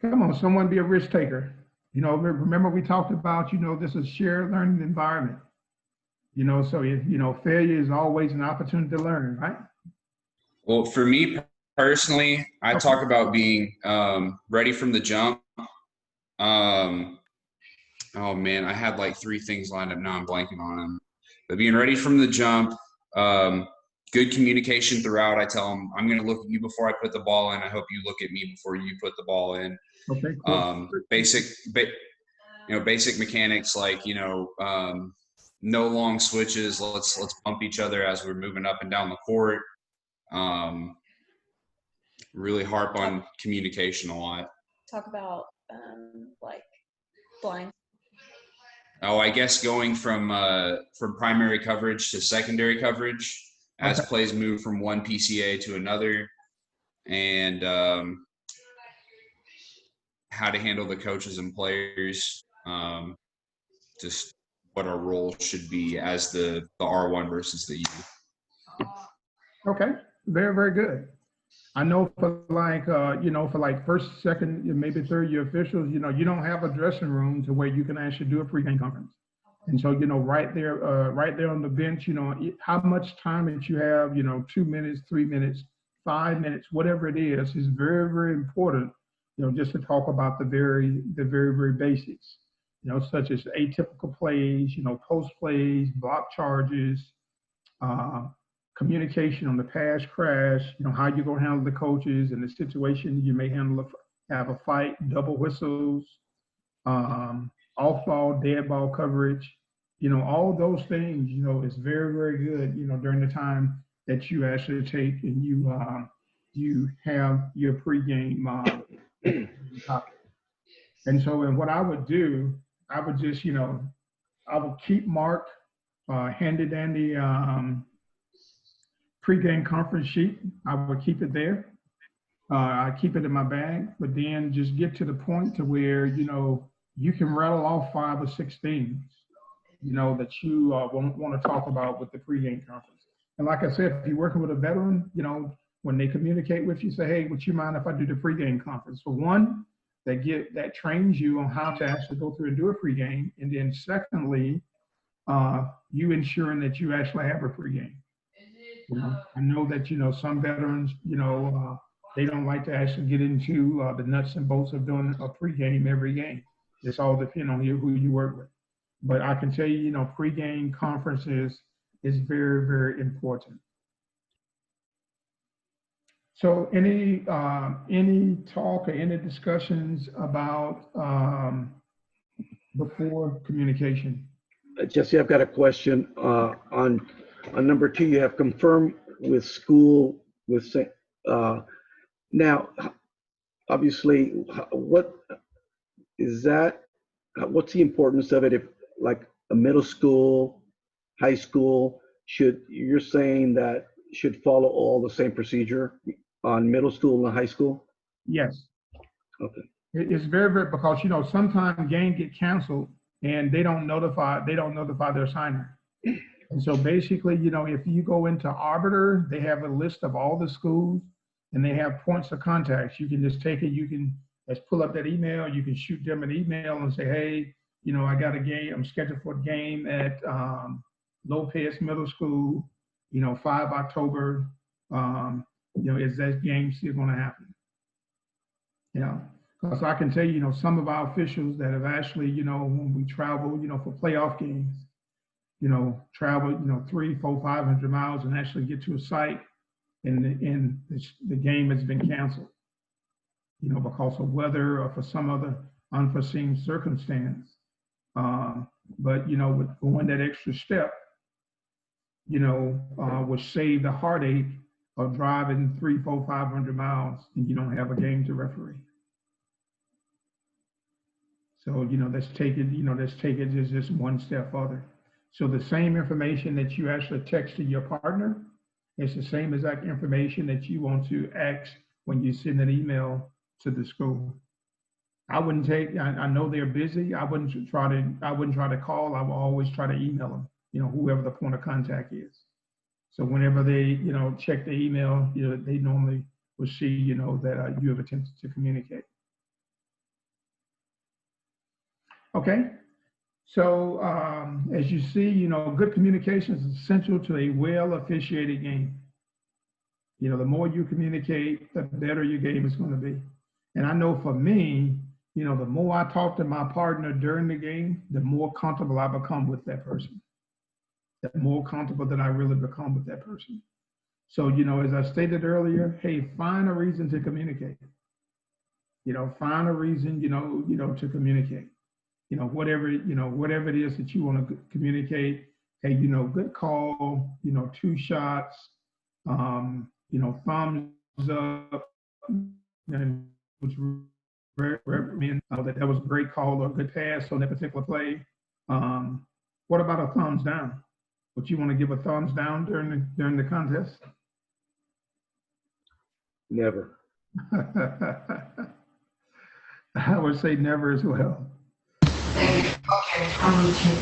Come on, someone be a risk taker. Remember we talked about, this is shared learning environment. So failure is always an opportunity to learn, right? Well, for me personally, I talk about being ready from the jump. Oh man, I had like 3 things lined up. Now I'm blanking on them. But being ready from the jump, good communication throughout. I tell them, I'm going to look at you before I put the ball in. I hope you look at me before you put the ball in. Okay, cool. Basic mechanics like, no long switches. Let's bump each other as we're moving up and down the court. Really harp on communication a lot. Talk about like blind. Oh, I guess going from primary coverage to secondary coverage as plays move from one PCA to another, and how to handle the coaches and players, just what our role should be as the R1 versus the U. Okay, very, very good. I know for like first, second, maybe third year officials, you don't have a dressing room to where you can actually do a pregame conference. And so, right there on the bench, how much time that you have, 2 minutes, 3 minutes, 5 minutes, whatever it is very, very important, just to talk about the very, very basics, such as atypical plays, post plays, block charges, communication on the pass crash, how you're going to handle the coaches in the situation you may have a fight, double whistles, off ball, dead ball coverage, all those things, is very, very good, during the time that you actually take and you have your pregame topic. And so, and what I would do, I would just, I would keep marked, handy dandy pregame conference sheet. I would keep it there. I keep it in my bag, but then just get to the point to where, you can rattle off 5 or 6 things, that you want to talk about with the pregame conference. And like I said, if you're working with a veteran, when they communicate with you, say, hey, would you mind if I do the pregame conference? So one, that trains you on how to actually go through and do a pregame. And then secondly, you ensuring that you actually have a pregame. I know that, some veterans, they don't like to actually get into the nuts and bolts of doing a pregame every game. It's all depending on who you work with. But I can tell you, pregame conferences is very, very important. So any talk or any discussions about before communication? Jesse, I've got a question on number 2. You have confirmed with school with now. Obviously, what is that? What's the importance of it? If like a middle school, high school, you're saying that should follow all the same procedure on middle school and high school? Yes. Okay. It's very, very, because sometimes games get canceled and they don't notify their signer. And so basically, if you go into Arbiter, they have a list of all the schools and they have points of contacts. You can just take it, let's pull up that email, you can shoot them an email and say, hey, I got a game, I'm scheduled for a game at Lopez Middle School, 5 October, is that game still gonna happen? Because I can tell you, some of our officials that have actually, when we travel, for playoff games, travel, 300, 400, 500 miles and actually get to a site and the game has been canceled, because of weather or for some other unforeseen circumstance. But, with going that extra step, would save the heartache of driving 300, 400, 500 miles and you don't have a game to referee. So, let's take it just one step further. So the same information that you actually text to your partner, it's the same exact information that you want to ask when you send an email to the school. I wouldn't I know they're busy. I wouldn't try to call. I will always try to email them, whoever the point of contact is. So whenever they, check the email, they normally will see, that you have attempted to communicate. Okay, so as you see, good communication is essential to a well-officiated game. The more you communicate, the better your game is going to be. And I know for me, the more I talk to my partner during the game, the more comfortable I become with that person. The more comfortable that I really become with that person. So, as I stated earlier, hey, find a reason to communicate. Find a reason, to communicate. Whatever it is that you want to communicate, hey, good call, 2 shots, thumbs up, and which recommend that was a great call or a good pass on that particular play. What about a thumbs down? Would you want to give a thumbs down during the contest? Never. I would say never as well. Okay, I'm with you.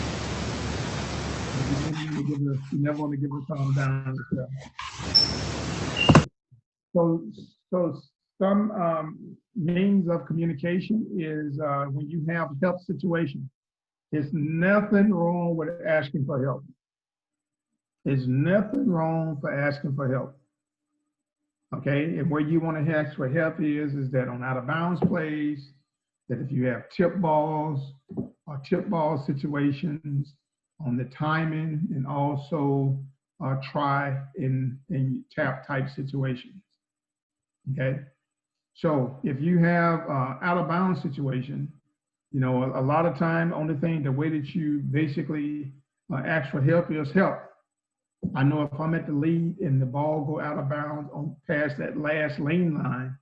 You never want to give a thumbs down. So some means of communication is when you have help situation. There's nothing wrong with asking for help. There's nothing wrong for asking for help. Okay, and where you want to ask for help is that on out of bounds plays, that if you have tip balls or tip ball situations, on the timing, and also try and tap type situations. Okay, so if you have out of bounds situation, a lot of time, the way that you basically ask for help is help. I know if I'm at the lead and the ball go out of bounds on past that last lane line,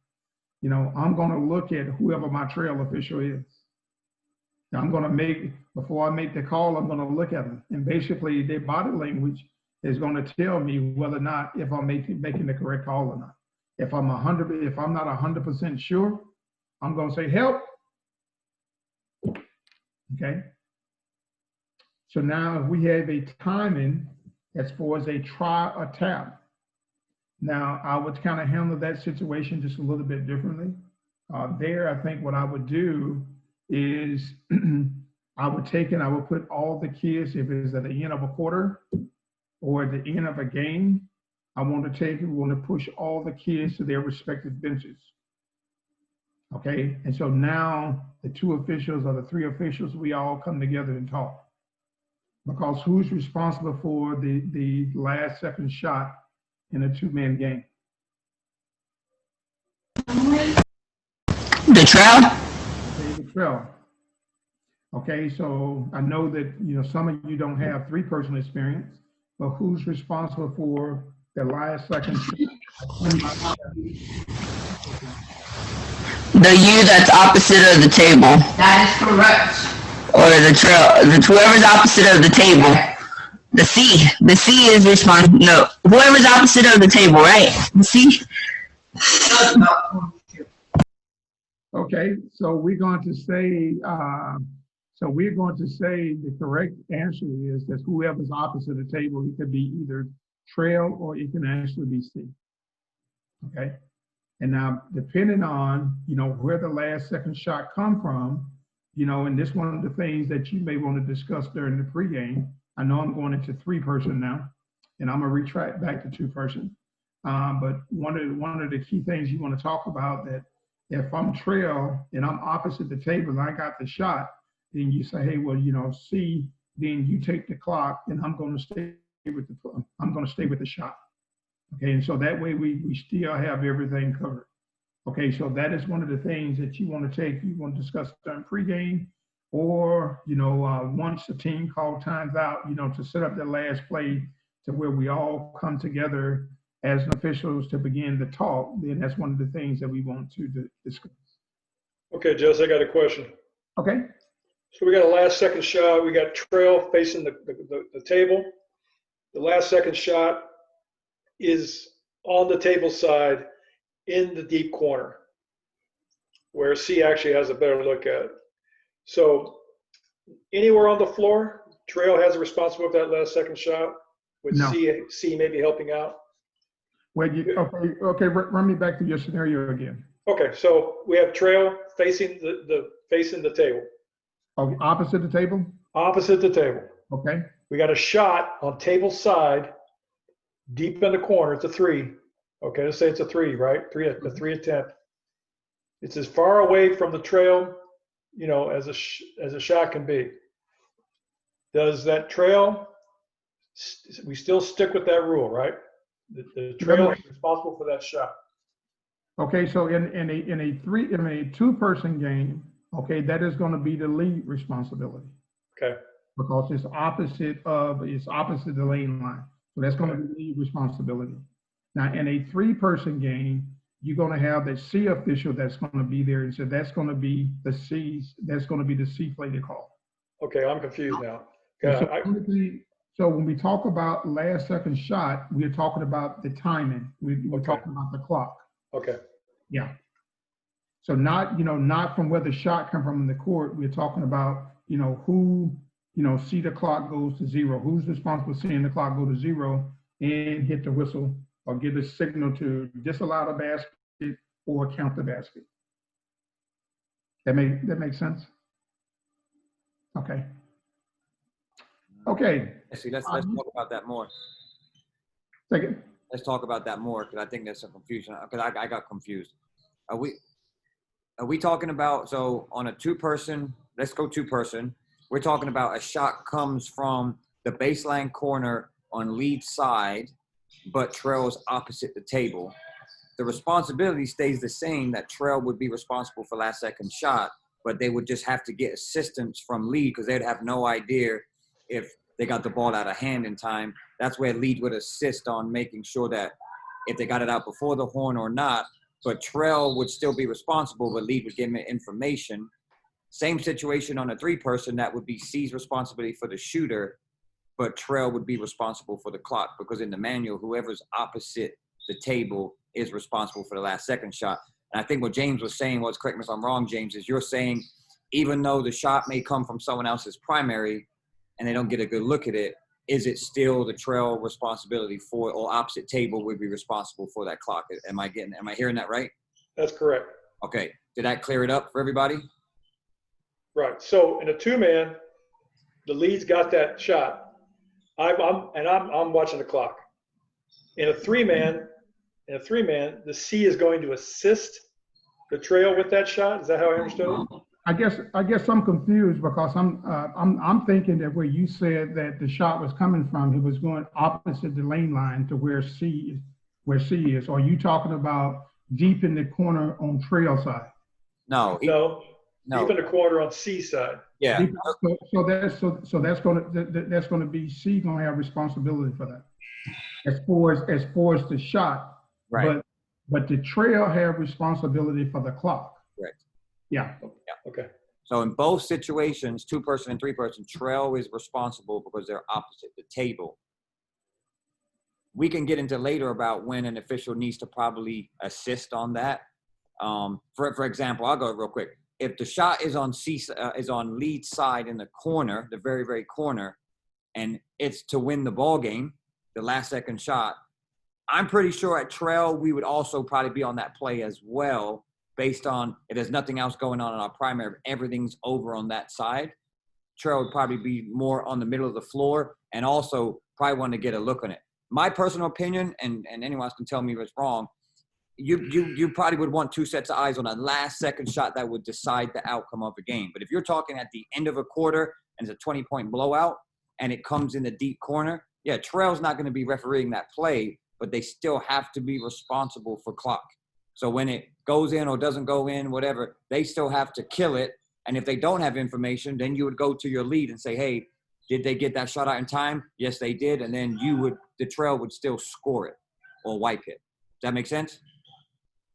I'm going to look at whoever my trail official is. Now I'm going to before I make the call, I'm going to look at them. And basically their body language is going to tell me whether or not if I'm making the correct call or not. If I'm not 100% sure, I'm going to say help. Okay. So now if we have a timing as far as a try or tap, now I would kind of handle that situation just a little bit differently. I think what I would do is I would put all the kids, if it's at the end of a quarter or at the end of a game, we want to push all the kids to their respective benches. Okay, and so now the 2 officials or the 3 officials, we all come together and talk. Because who's responsible for the last second shot in a 2-man game? The trail? Okay, the trail. Okay, so I know that some of you don't have 3 personal experience, but who's responsible for the last second shot? The U that's opposite of the table. That is correct. Or the trail, whoever's opposite of the table. The C is responsible. No, whoever's opposite of the table, right? The C. Okay, so we're going to say the correct answer is that whoever's opposite the table, it could be either trail or it can actually be C. Okay, and now depending on where the last second shot come from, and this one of the things that you may want to discuss during the pregame. I know I'm going into 3-person now, and I'm gonna retract back to 2-person. But one of the key things you want to talk about that If I'm trail and I'm opposite the table and I got the shot, then you say, hey, well, C, then you take the clock and I'm going to stay with the shot. Okay, and so that way we still have everything covered. Okay, so that is one of the things that you want to take. You want to discuss during pregame, or once the team call times out, to set up the last play to where we all come together as officials to begin the talk. Then that's one of the things that we want to discuss. Okay, Jess, I got a question. Okay. So we got a last second shot. We got trail facing the table. The last second shot is on the table side in the deep corner where C actually has a better look at it. So anywhere on the floor, trail has a responsibility for that last second shot with No. C maybe helping out. Okay, run me back to your scenario again. Okay, so we have trail facing the table. Oh, opposite the table? Opposite the table. Okay. We got a shot on table side, deep in the corner. It's a 3. Okay, let's say it's a 3, right? The 3 attempt. It's as far away from the trail, as a shot can be. Does that trail? We still stick with that rule, right? The trail is responsible for that shot. Okay, so in a two-person game, okay, that is going to be the lead responsibility. Okay. Because it's opposite the lane line. So that's going to be lead responsibility. Now, in a three-person game, you're going to have the C official that's going to be there, and so that's going to be the C play to call. Okay, I'm confused now. So when we talk about last second shot, we're talking about the timing. We're talking about the clock. Okay. Yeah. So not from where the shot come from in the court. We're talking about, who, see the clock goes to 0. Who's responsible for seeing the clock go to 0 and hit the whistle or give a signal to disallow the basket or count the basket. That makes sense? Okay. Okay. See, let's talk about that more. Second. Let's talk about that more because I think there's some confusion. Because I got confused. Are we talking about, so on a two-person? Let's go two-person. We're talking about a shot comes from the baseline corner on lead side, but trails opposite the table. The responsibility stays the same. That trail would be responsible for last second shot, but they would just have to get assistance from lead because they'd have no idea if they got the ball out of hand in time. That's where lead would assist on making sure that if they got it out before the horn or not, but trail would still be responsible, but lead would give me information. Same situation on a three-person, that would be C's responsibility for the shooter, but trail would be responsible for the clock because in the manual, whoever's opposite the table is responsible for the last second shot. And I think what James was saying was, correct me if I'm wrong, James, is you're saying even though the shot may come from someone else's primary and they don't get a good look at it, is it still the trail responsibility for, or opposite table would be responsible for that clock? Am I hearing that right? That's correct. Okay. Did that clear it up for everybody? Right. So in a two-man, the lead's got that shot. I'm watching the clock. In a three-man, the C is going to assist the trail with that shot. Is that how I understood it? I guess I'm confused because I'm thinking that where you said that the shot was coming from, it was going opposite the lane line to where C is. Are you talking about deep in the corner on trail side? No. Deep in the corner on C side. Yeah. So that's going to be C going to have responsibility for that. As far as the shot, right? But the trail have responsibility for the clock. Correct. Yeah. Okay. So in both situations, two-person and three-person, trail is responsible because they're opposite the table. We can get into later about when an official needs to probably assist on that. For example, I'll go real quick. If the shot is on lead side in the corner, the very, very corner, and it's to win the ball game, the last second shot, I'm pretty sure at trail we would also probably be on that play as well, based on if there's nothing else going on in our primary, everything's over on that side. Trail would probably be more on the middle of the floor and also probably want to get a look on it. My personal opinion, and anyone else can tell me if it's wrong, you probably would want two sets of eyes on a last second shot that would decide the outcome of a game. But if you're talking at the end of a quarter and it's a 20-point blowout and it comes in the deep corner, yeah, Trail's not going to be refereeing that play, but they still have to be responsible for clock. So when it goes in or doesn't go in, whatever, they still have to kill it. And if they don't have information, then you would go to your lead and say, hey, did they get that shot out in time? Yes, they did. And then the Trail would still score it or wipe it. Does that make sense?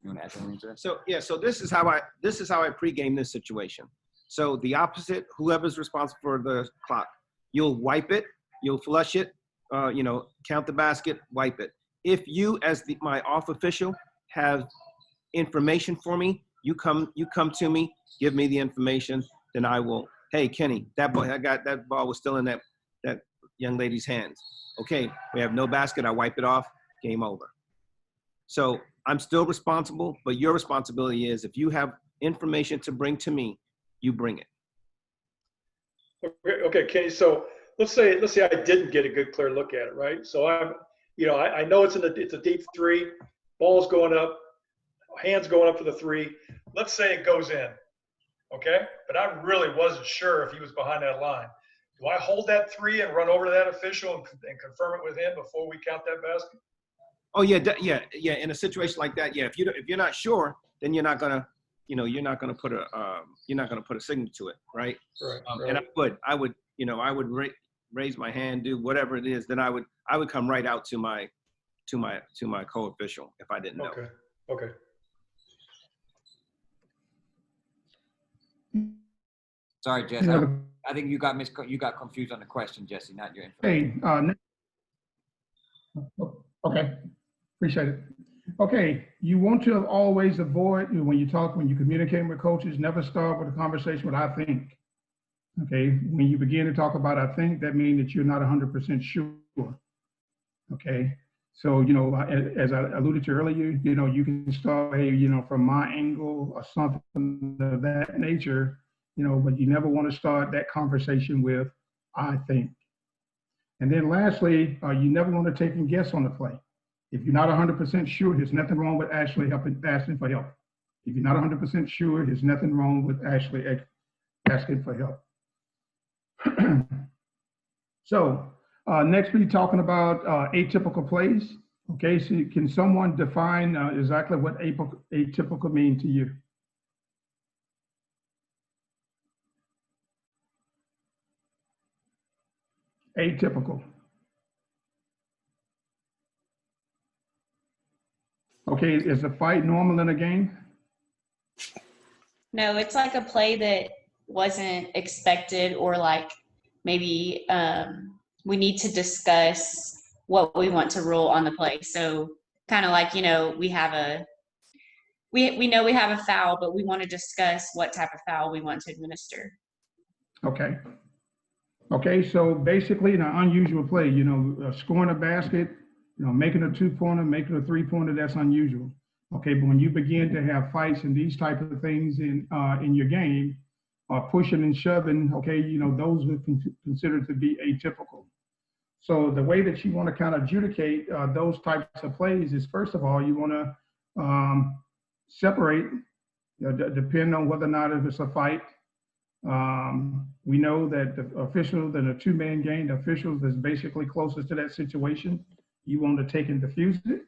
You want to add something to that? So yeah, so this is how I pregame this situation. So the opposite, whoever's responsible for the clock, you'll wipe it, you'll flush it, count the basket, wipe it. If you, as my off official, have information for me, you come to me, give me the information, then I will. Hey, Kenny, that ball was still in that young lady's hands. Okay, we have no basket. I wipe it off. Game over. So I'm still responsible, but your responsibility is if you have information to bring to me, you bring it. Okay, Kenny. So let's say I didn't get a good clear look at it, right? So I know it's a deep three, ball's going up, hands going up for the three. Let's say it goes in, okay? But I really wasn't sure if he was behind that line. Do I hold that three and run over to that official and confirm it with him before we count that basket? Oh yeah. In a situation like that, yeah. If you're not sure, then you're not gonna put a signature to it, right? Right. And I would raise my hand, do whatever it is. Then I would come right out to my co-official if I didn't know. Okay. Sorry, Jesse. I think you got confused on the question, Jesse, not your information. Hey, okay. Appreciate it. Okay, you want to always avoid, when you communicate with coaches, never start with a conversation with I think. Okay, when you begin to talk about I think, that means that you're not 100% sure. Okay, so, as I alluded to earlier, you can start, hey, from my angle or something of that nature, but you never want to start that conversation with I think. And then lastly, you never want to take a guess on the play. If you're not 100% sure, there's nothing wrong with actually asking for help. If you're not 100% sure, there's nothing wrong with actually asking for help. So next we're talking about atypical plays. Okay, so can someone define exactly what atypical mean to you? Atypical. Okay, is the fight normal in a game? No, it's like a play that wasn't expected, or like maybe we need to discuss what we want to rule on the play. So kind of like, we know we have a foul, but we want to discuss what type of foul we want to administer. Okay. Okay, so basically an unusual play, scoring a basket, making a 2-pointer, making a 3-pointer, that's unusual. Okay, but when you begin to have fights and these type of things in your game, pushing and shoving, okay, those are considered to be atypical. So the way that you want to kind of adjudicate those types of plays is, first of all, you want to separate, depending on whether or not if it's a fight. We know that the officials in a 2-man game, the officials that's basically closest to that situation, you want to take and diffuse it.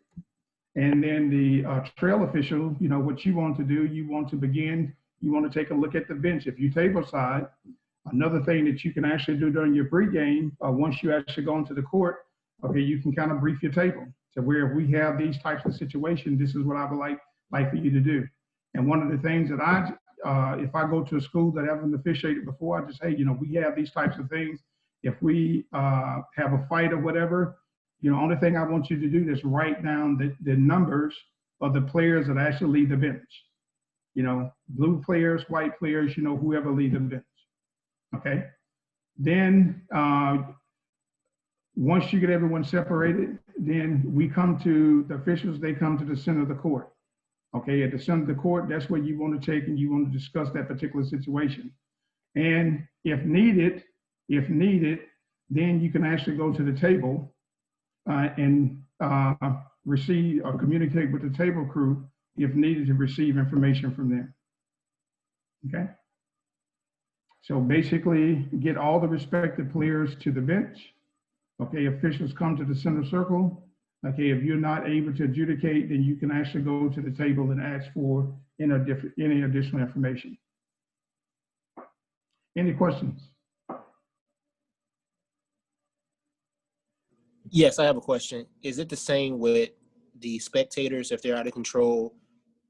And then the trail official, what you want to do, you want to take a look at the bench. If you table side, another thing that you can actually do during your pregame, once you actually go into the court, okay, you can kind of brief your table. So where we have these types of situations, this is what I would like for you to do. And one of the things that if I go to a school that I haven't officiated before, I just, hey, we have these types of things. If we have a fight or whatever, only thing I want you to do is write down the numbers of the players that actually lead the bench. Blue players, white players, whoever lead the bench. Okay. Then once you get everyone separated, then we come to the officials, they come to the center of the court. Okay, at the center of the court, that's where you want to take and you want to discuss that particular situation. And if needed, then you can actually go to the table and receive or communicate with the table crew if needed to receive information from them. Okay? So basically, get all the respective players to the bench. Okay, officials come to the center circle. Okay, if you're not able to adjudicate, then you can actually go to the table and ask for any additional information. Any questions? Yes, I have a question. Is it the same with the spectators if they're out of control?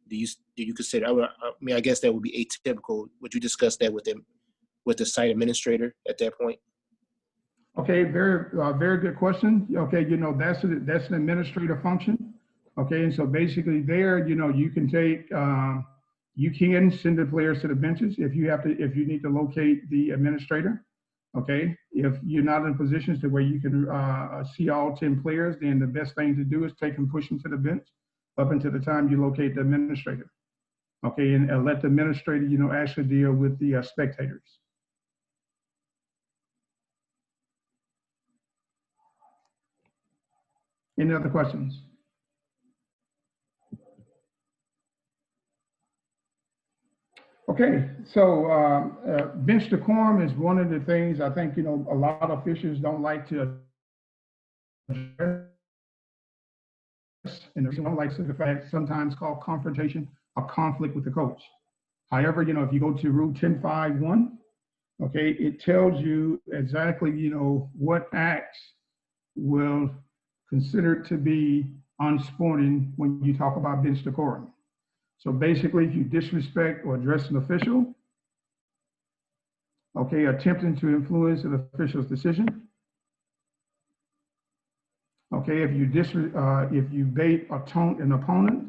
Do you consider? I mean, I guess that would be atypical. Would you discuss that with them, with the site administrator at that point? Okay, very good question. Okay, you know, that's an administrative function. Okay, and so basically there, you know, you can take, you can send the players to the benches if you need to locate the administrator. Okay, if you're not in positions to where you can see all 10 players, then the best thing to do is take and push them to the bench up until the time you locate the administrator. Okay, and let the administrator, you know, actually deal with the spectators. Any other questions? Okay, so bench decorum is one of the things I think, you know, a lot of officials don't like to address. And the reason I don't like to the fact sometimes called confrontation or conflict with the coach. However, you know, if you go to Rule 10.5.1, okay, it tells you exactly, you know, what acts will consider to be unsporting when you talk about bench decorum. So basically, if you disrespect or address an official, okay, attempting to influence an official's decision, okay, if you bait or taunt an opponent,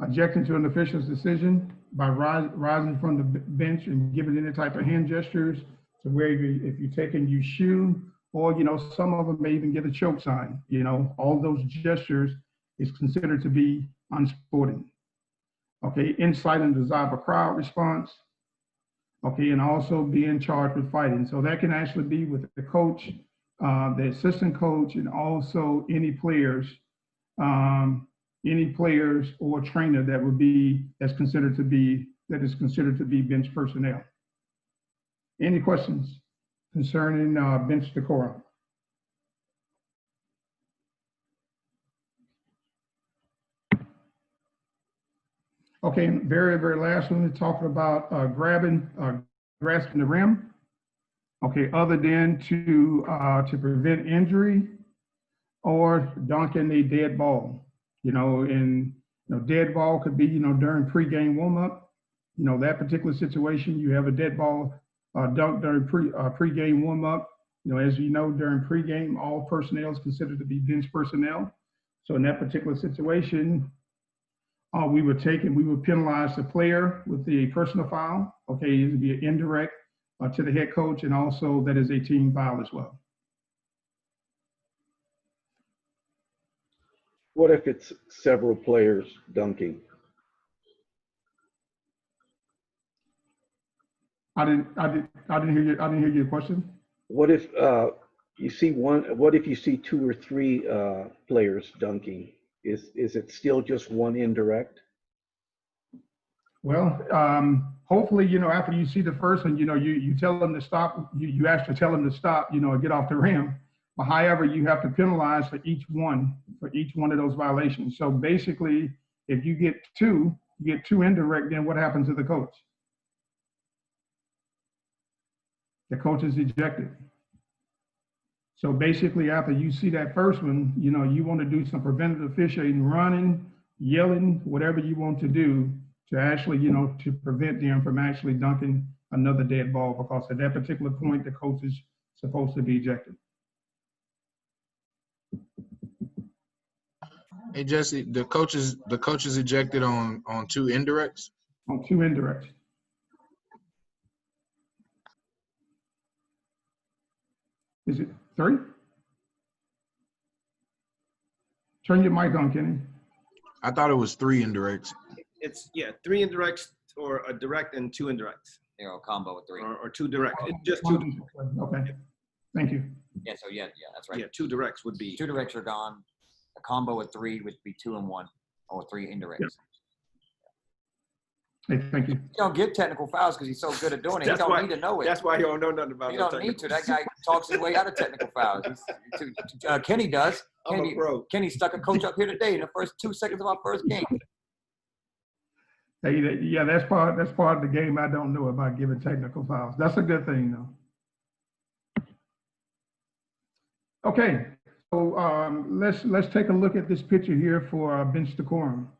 objecting to an official's decision by rising from the bench and giving any type of hand gestures to where if you take and you shoo, or, you know, some of them may even get a choke sign, you know, all those gestures is considered to be unsporting. Okay, incite and desirable crowd response. Okay, and also being charged with fighting. So that can actually be with the coach, the assistant coach, and also any players or trainer that is considered to be bench personnel. Any questions concerning bench decorum? Okay, very last one, we're talking about grasping the rim. Okay, other than to prevent injury or dunking a dead ball. You know, and you know, dead ball could be, you know, during pregame warm-up. You know, that particular situation, you have a dead ball dunk during pregame warm-up. You know, as you know, during pregame, all personnel is considered to be bench personnel. So in that particular situation, we would penalize the player with the personal foul. Okay, it would be an indirect to the head coach, and also that is a team foul as well. What if it's several players dunking? I didn't hear your question. What if you see what if you see 2 or 3 players dunking? Is it still just one indirect? Well, hopefully, you know, after you see the first one, you know, you tell them to stop. You actually tell them to stop, you know, and get off the rim. But however, you have to penalize for each one of those violations. So basically, if you get 2 indirect, then what happens to the coach? The coach is ejected. So basically, after you see that first one, you know, you want to do some preventative officiating, running, yelling, whatever you want to do to actually, you know, to prevent them from actually dunking another dead ball, because at that particular point, the coach is supposed to be ejected. Hey Jesse, the coach is ejected on 2 indirects. On 2 indirects. Is it 3? Turn your mic on, Kenny. I thought it was 3 indirects. It's 3 indirects, or a direct and 2 indirects. You know, a combo with 3. Or 2 direct. It's just 2. Okay. Thank you. Yeah, so yeah, that's right. Yeah, 2 directs would be. 2 directs are gone. A combo of 3 would be 2 and 1, or 3 indirects. Yep. Hey, thank you. He don't get technical fouls because he's so good at doing it. He don't need to know it. That's why he don't know nothing about He no don't need to. technicals. That guy talks his way out of technical fouls. Kenny does. I'm a pro. Kenny stuck a coach up here today in the first 2 seconds of our first game. Hey, yeah, that's part of the game I don't know about giving technical fouls. That's a good thing, though. Okay, so let's take a look at this picture here for bench decorum.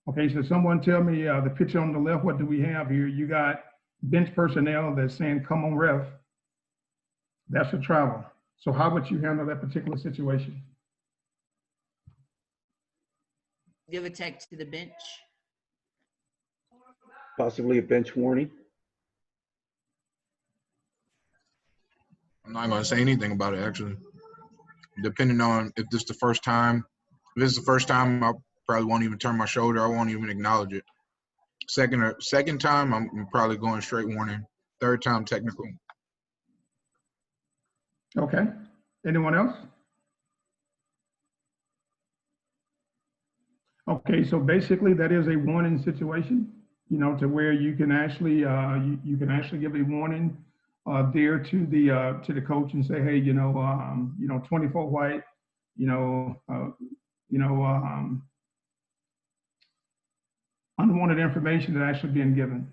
Okay, so someone tell me the picture on the left, what do we have here? You got bench personnel that's saying, come on, ref. That's a travel. So how would you handle that particular situation? Give a tech to the bench. Possibly a bench warning. I'm not going to say anything about it, actually. Depending on if this is the first time. If this is the first time, I probably won't even turn my shoulder. I won't even acknowledge it. Second time, I'm probably going straight warning. Third time, technical. Okay. Anyone else? Okay, so basically that is a warning situation, you know, to where you can actually you can actually give a warning there to the coach and say, hey, you know, 24 white, unwanted information that actually being given,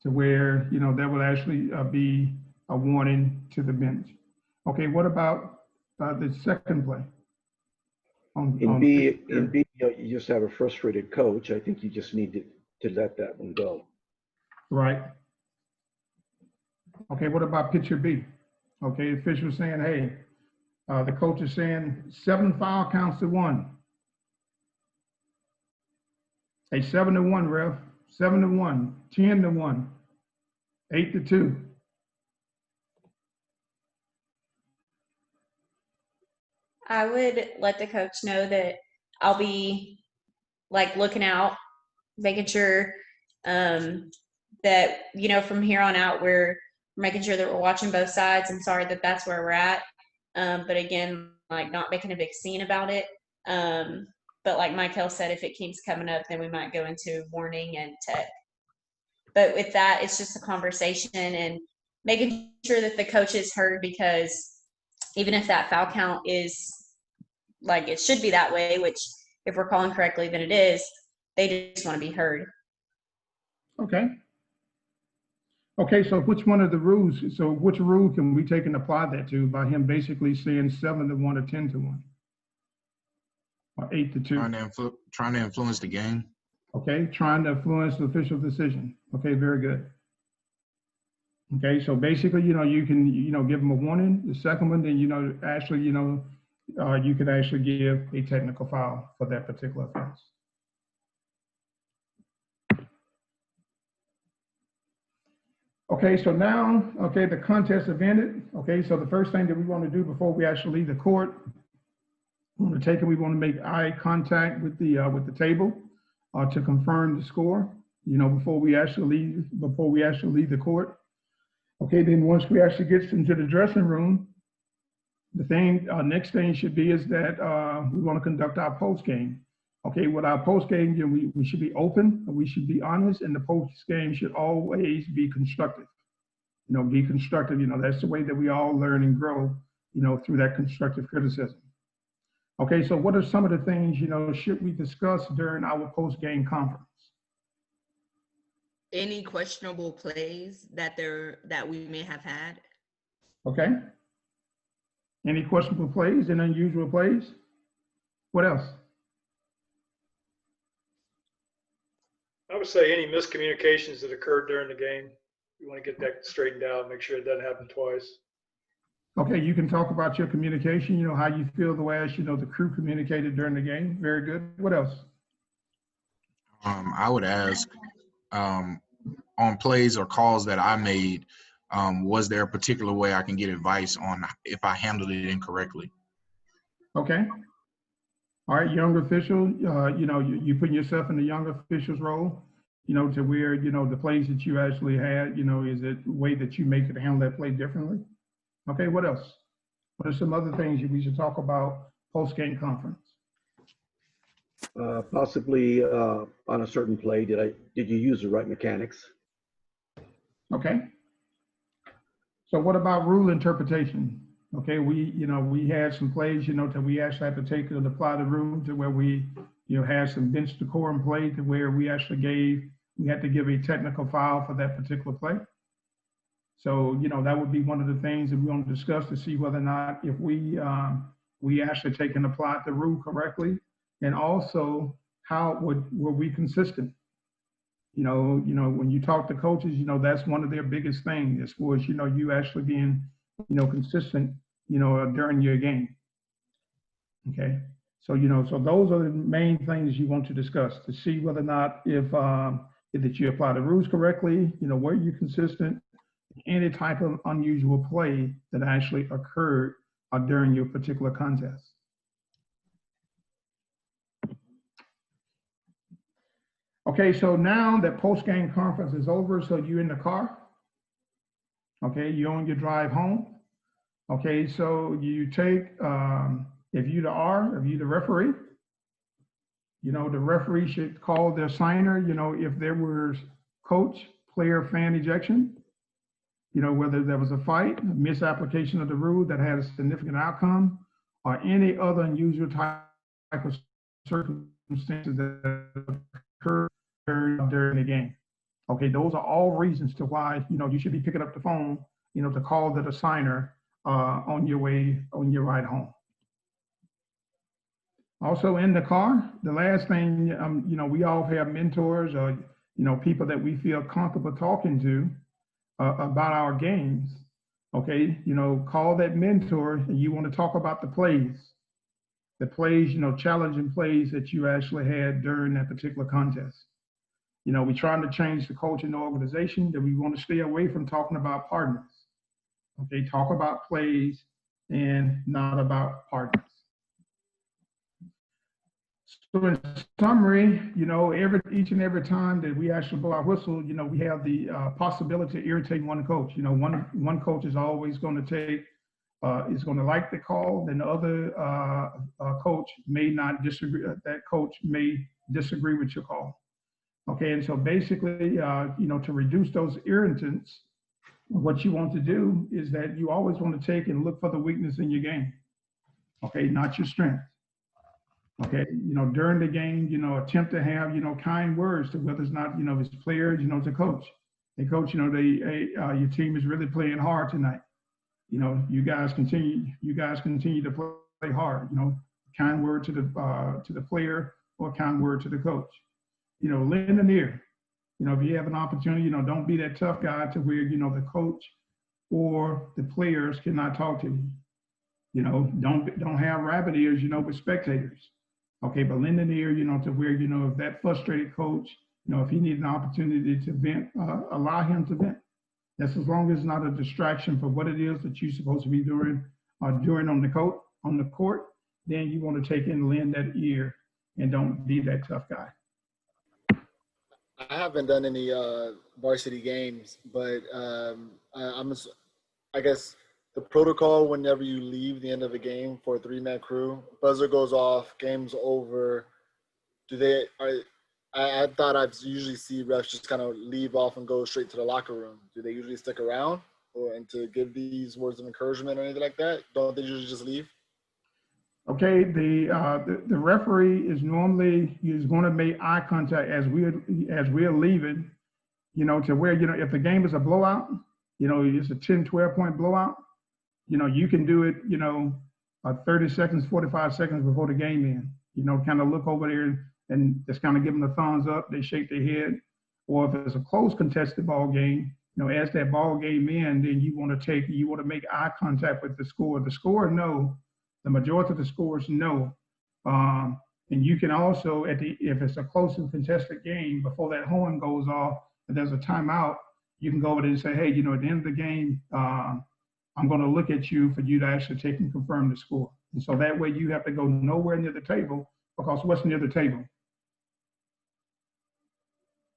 to where, you know, that will actually be a warning to the bench. Okay, what about the second play? In B, you just have a frustrated coach. I think you just need to let that one go. Right. Okay, what about picture B? Okay, the official saying, hey, the coach is saying 7 foul counts to 1. Hey, 7-1, ref. 7-1, 10-1, 8-2. I would let the coach know that I'll be like looking out, making sure that, you know, from here on out, we're making sure that we're watching both sides. I'm sorry that that's where we're at. But again, like not making a big scene about it. But like Michael said, if it keeps coming up, then we might go into warning and tech. But with that, it's just a conversation and making sure that the coach is heard, because even if that foul count is like it should be that way, which if we're calling correctly, then it is, they just want to be heard. Okay. Okay, so which one of the rules, so which rule can we take and apply that to by him basically saying 7-1 or 10-1? Or 8-2? Trying to influence the game. Okay, trying to influence the official decision. Okay, very good. Okay, so basically, you know, you can, you know, give them a warning. The second one, then, you know, actually, you know, you could actually give a technical foul for that particular offense. Okay, so now, okay, the contest have ended. Okay, so the first thing that we want to do before we actually leave the court, we want to make eye contact with the table to confirm the score, you know, before we actually leave the court. Okay, then once we actually get into the dressing room, the thing, next thing should be is that we want to conduct our post game. Okay, with our post game, you know, we should be open, we should be honest, and the post game should always be constructive. You know, be constructive. You know, that's the way that we all learn and grow, you know, through that constructive criticism. Okay, so what are some of the things, you know, should we discuss during our post game conference? Any questionable plays that we may have had. Okay. Any questionable plays and unusual plays? What else? I would say any miscommunications that occurred during the game. We want to get that straightened out, make sure it doesn't happen twice. Okay, you can talk about your communication, you know, how you feel the way, as you know, the crew communicated during the game. Very good. What else? I would ask on plays or calls that I made, was there a particular way I can get advice on if I handled it incorrectly? Okay. All right, young official, you know, you putting yourself in the young official's role, you know, to where, you know, the plays that you actually had, you know, is it a way that you make it handle that play differently? Okay, what else? What are some other things we should talk about post-game conference? Possibly on a certain play, did you use the right mechanics? Okay. So what about rule interpretation? Okay, we had some plays, that we actually had to take and apply the rule to where we, had some bench decorum play to where we actually we had to give a technical foul for that particular play. So, that would be one of the things that we want to discuss to see whether or not if we actually take and apply the rule correctly, and also how were we consistent? When you talk to coaches, that's one of their biggest things as far as, you actually being, consistent, during your game. Okay. So, so those are the main things you want to discuss to see whether or not if that you apply the rules correctly, were you consistent, any type of unusual play that actually occurred during your particular contest. Okay, so now that post-game conference is over, so you're in the car. Okay, you're on your drive home. Okay, so you take, if you're the referee, the referee should call their signer, if there was coach, player, fan ejection, whether there was a fight, a misapplication of the rule that had a significant outcome, or any other unusual type of circumstances that occurred during the game. Okay, those are all reasons to why, you should be picking up the phone, to call the signer on your ride home. Also in the car, the last thing, we all have mentors or, people that we feel comfortable talking to about our games. Okay, call that mentor and you want to talk about the plays, challenging plays that you actually had during that particular contest. We're trying to change the culture in the organization that we want to stay away from talking about partners. Okay, talk about plays and not about partners. So in summary, each and every time that we actually blow our whistle, we have the possibility of irritating one coach. One coach is always going to take, is going to like the call, then the other coach may not disagree. That coach may disagree with your call. Okay, and so basically, to reduce those irritants, what you want to do is that you always want to take and look for the weakness in your game. Okay, not your strength. Okay, during the game, attempt to have, kind words to whether it's not, his players, to coach. Hey, coach, your team is really playing hard tonight. You guys continue to play hard. Kind word to the player or kind word to the coach. Lend an ear. If you have an opportunity, don't be that tough guy to where, the coach or the players cannot talk to you. Don't have rabbit ears, with spectators. Okay, but lend an ear, to where, if that frustrated coach, if he needs an opportunity to vent, allow him to vent. That's as long as it's not a distraction for what it is that you're supposed to be doing on the court, then you want to take and lend that ear and don't be that tough guy. I haven't done any varsity games, but I guess the protocol whenever you leave the end of a game for a three-man crew, buzzer goes off, game's over. I thought I'd usually see refs just kind of leave off and go straight to the locker room. Do they usually stick around and to give these words of encouragement or anything like that? Don't they usually just leave? Okay, the referee is going to make eye contact as we're leaving, to where, if the game is a blowout, it's a 10, 12 point blowout, you can do it, 30 seconds, 45 seconds before the game ends, kind of look over there and just kind of give them the thumbs up, they shake their head. Or if it's a close contested ball game, as that ball game ends, then you want to make eye contact with the scorer. The scorer knows. The majority of the scorers know. And you can also, if it's a close and contested game, before that horn goes off, and there's a timeout, you can go over there and say, hey, at the end of the game, I'm going to look at you for you to actually take and confirm the score. And so that way you have to go nowhere near the table, because what's near the table?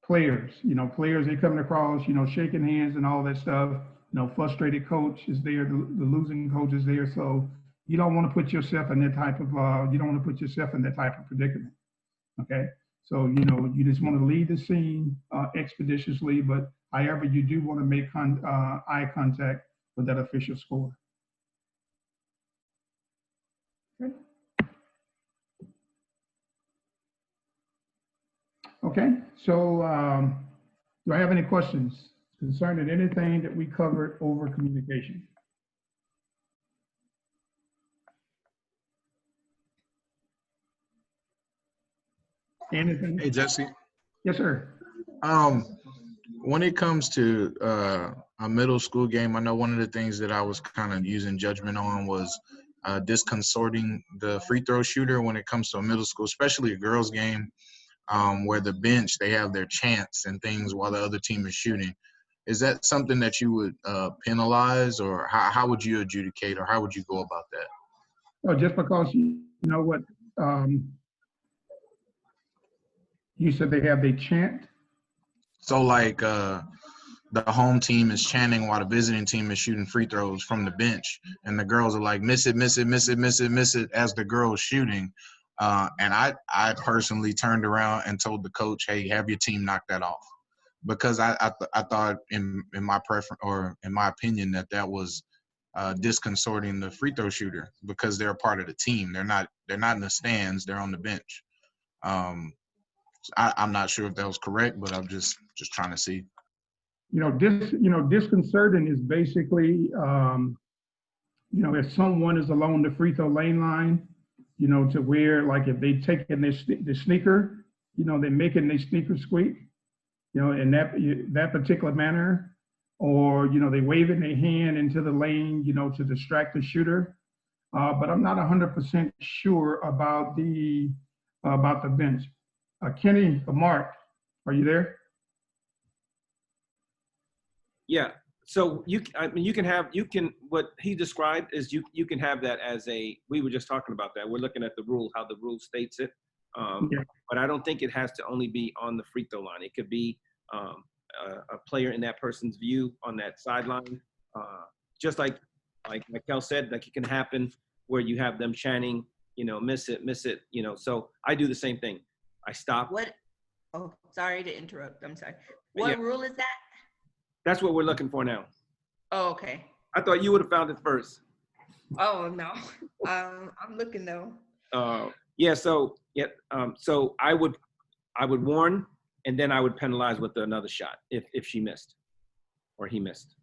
Players, they coming across, shaking hands and all that stuff. frustrated coach is there, the losing coach is there. So you don't want to put yourself in that type of, you don't want to put yourself in that type of predicament. Okay. So, you just want to lead the scene expeditiously, but however, you do want to make eye contact with that official score. Okay. Okay. So do I have any questions concerning anything that we covered over communication? Anything? Hey, Jesse. Yes, sir. When it comes to a middle school game, I know one of the things that I was kind of using judgment on was disconcerting the free throw shooter when it comes to a middle school, especially a girls' game, where the bench, they have their chants and things while the other team is shooting. Is that something that you would penalize, or how would you adjudicate, or how would you go about that? Well, just because you know what you said they have, they chant. So like the home team is chanting while the visiting team is shooting free throws from the bench, and the girls are like, miss it, miss it, miss it, miss it, miss it, as the girls shooting. And I personally turned around and told the coach, hey, have your team knock that off. Because I thought in my preference, or in my opinion, that was disconcerting the free throw shooter, because they're a part of the team. They're not in the stands. They're on the bench. I'm not sure if that was correct, but I'm just trying to see. Disconcerting is basically, if someone is along the free throw lane line, to where, like, if they take in their sneaker, they're making their sneaker squeak, in that particular manner, or, they waving their hand into the lane, to distract the shooter. But I'm not 100% sure about the bench. Kenny, Mark, are you there? Yeah. So what he described is you can have that as we were just talking about that. We're looking at the rule, how the rule states it. But I don't think it has to only be on the free throw line. It could be a player in that person's view on that sideline. Just like Kel said, like, it can happen where you have them chanting, miss it, miss it, So I do the same thing. I stop. What? Oh, sorry to interrupt. I'm sorry. What rule is that? That's what we're looking for now. Oh, okay. I thought you would have found it first. Oh, no. I'm looking though. So I would warn, and then I would penalize with another shot if she missed or he missed.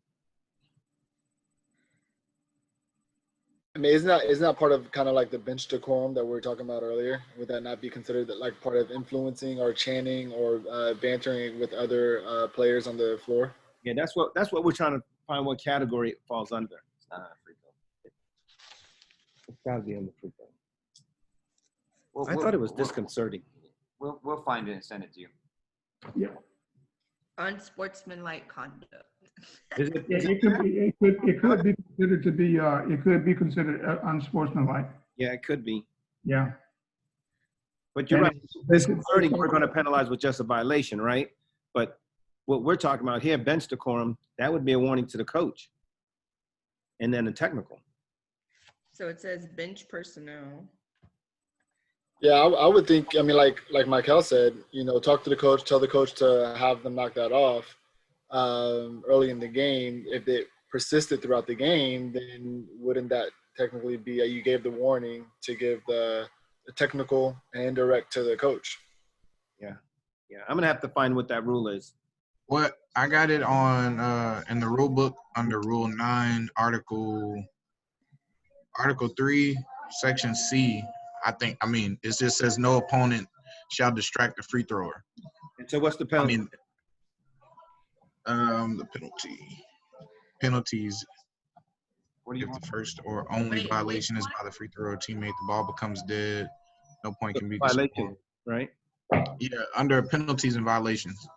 I mean, isn't that part of kind of like the bench decorum that we were talking about earlier? Would that not be considered like part of influencing or chanting or bantering with other players on the floor? Yeah, that's what we're trying to find, what category it falls under. It's not a free throw. It's got to be on the free throw. I thought it was disconcerting. We'll find it and send it to you. Yeah. Unsportsmanlike conduct. It could be considered unsportsmanlike. Yeah, it could be. Yeah. But you're right. Disconcerting, we're going to penalize with just a violation, right? But what we're talking about here, bench decorum, that would be a warning to the coach. And then a technical. So it says bench personnel. Yeah, I would think, I mean, like Michael said, talk to the coach, tell the coach to have them knock that off early in the game. If it persisted throughout the game, then wouldn't that technically be, you gave the warning to give the technical and direct to the coach? Yeah. I'm going to have to find what that rule is. What I got it on in the rule book under Rule 9, Article 3, Section C. It just says no opponent shall distract the free thrower. And so what's the penalty? The penalties. What do you if want? the first or only violation is by the free thrower teammate, the ball becomes dead. No point can be violation, right? Yeah, under penalties and violations.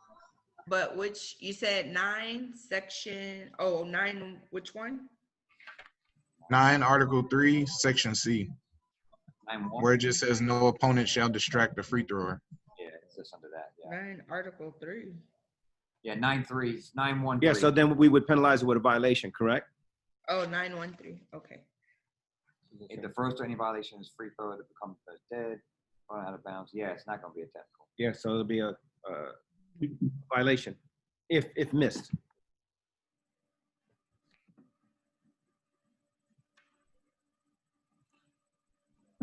But which, you said 9 section, 9, which one? 9, Article 3, Section C. 9-1. Where it just says no opponent shall distract the free thrower. Yeah, it's just under that. Yeah. 9 Article 3. Yeah, 9-3, 9-1. Yeah, so then we would penalize it with a violation, correct? Oh, 9-1-3. Okay. If the first or any violation is free throw, it becomes dead, run out of bounds. Yeah, it's not going to be a technical. Yeah, so it'll be a violation if missed.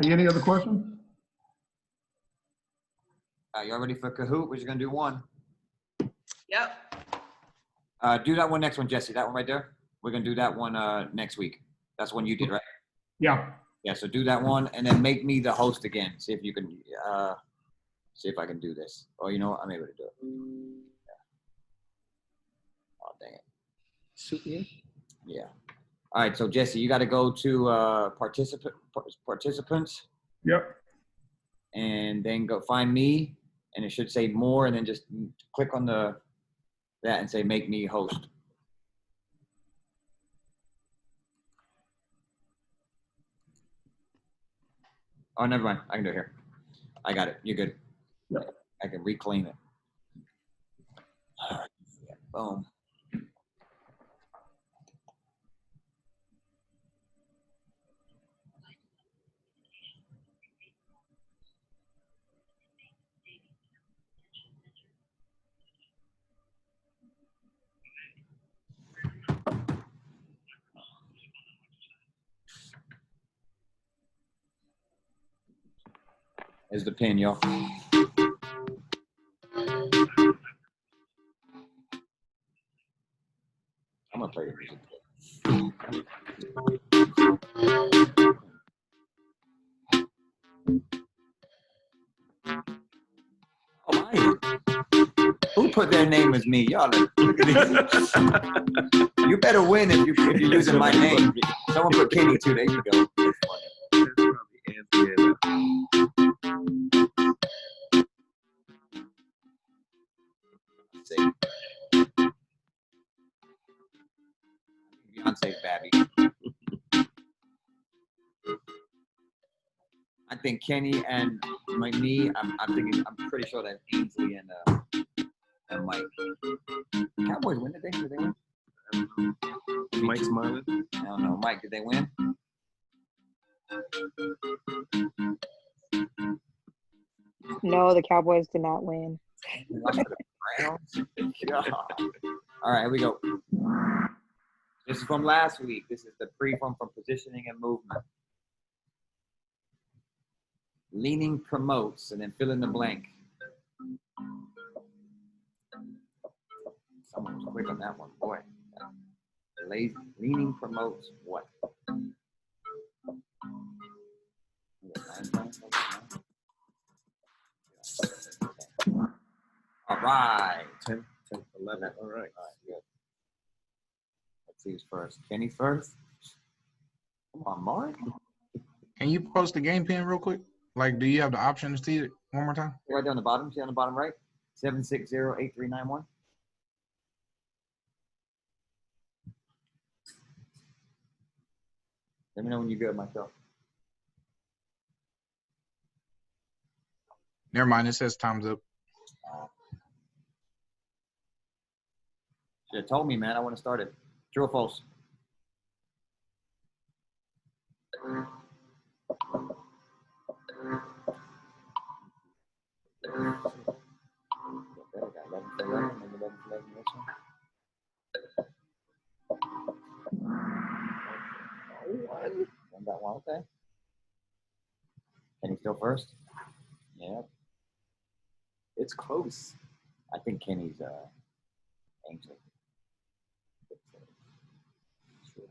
Any other questions? You all ready for Kahoot? We're just going to do one. Yep. Do that one next one, Jesse. That one right there. We're going to do that one next week. That's one you did, right? Yeah. Yeah, so do that one and then make me the host again. See if you can, see if I can do this. Oh, you know what? I'm able to do it. Yeah. Oh, dang it. Shoot me. Yeah. All right, so Jesse, you got to go to participants. Yep. And then go find me, and it should say more, and then just click on that and say make me host. Oh, never mind. I can do it here. I got it. You're good. Yep. I can reclaim it. All right. Yeah, boom. There's the pin, y'all. I'm gonna play the music. Oh, my. Who put their name as me? Y'all look at this. You better win if you're using my name. Someone put Kenny too. There you go. Beyonce's Babby. I think Kenny and me. I'm pretty sure that Ainsley and Mike. Cowboys win today? Did they win? Mike's smiling. I don't know. Mike, did they win? No, the Cowboys did not win. All right, here we go. This is from last week. This is the pre-form from positioning and movement. Leaning promotes, and then fill in the blank. Someone was quick on that one, boy. Leaning promotes what? All right. 10, 11. All right. All right, good. Let's see who's first. Kenny first. Come on, Mark. Can you post the game pin real quick? Like, do you have the option to see it one more time? Right down the bottom. See on the bottom right? 760-8391. Let me know when you're good, myself. Never mind. It says time's up. Should have told me, man. I want to start it. True or false? That one, okay. Kenny still first? Yeah. It's close. I think Kenny's Ainsley.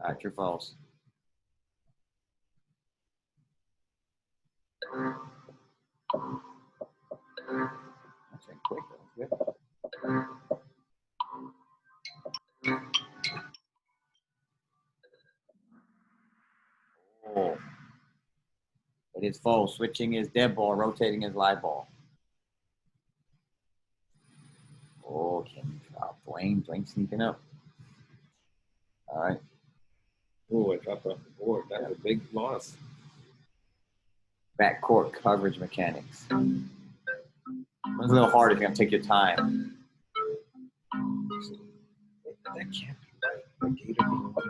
All right, true, false. That's quick, though. Good. Oh. It is false. Switching is dead ball, rotating is live ball. Oh, Kenny dropped. Dwayne sneaking up. All right. Oh, I dropped off the board. That was a big loss. Backcourt coverage mechanics. It's a little hard if you're going to take your time. that can't be right. The Gator being one.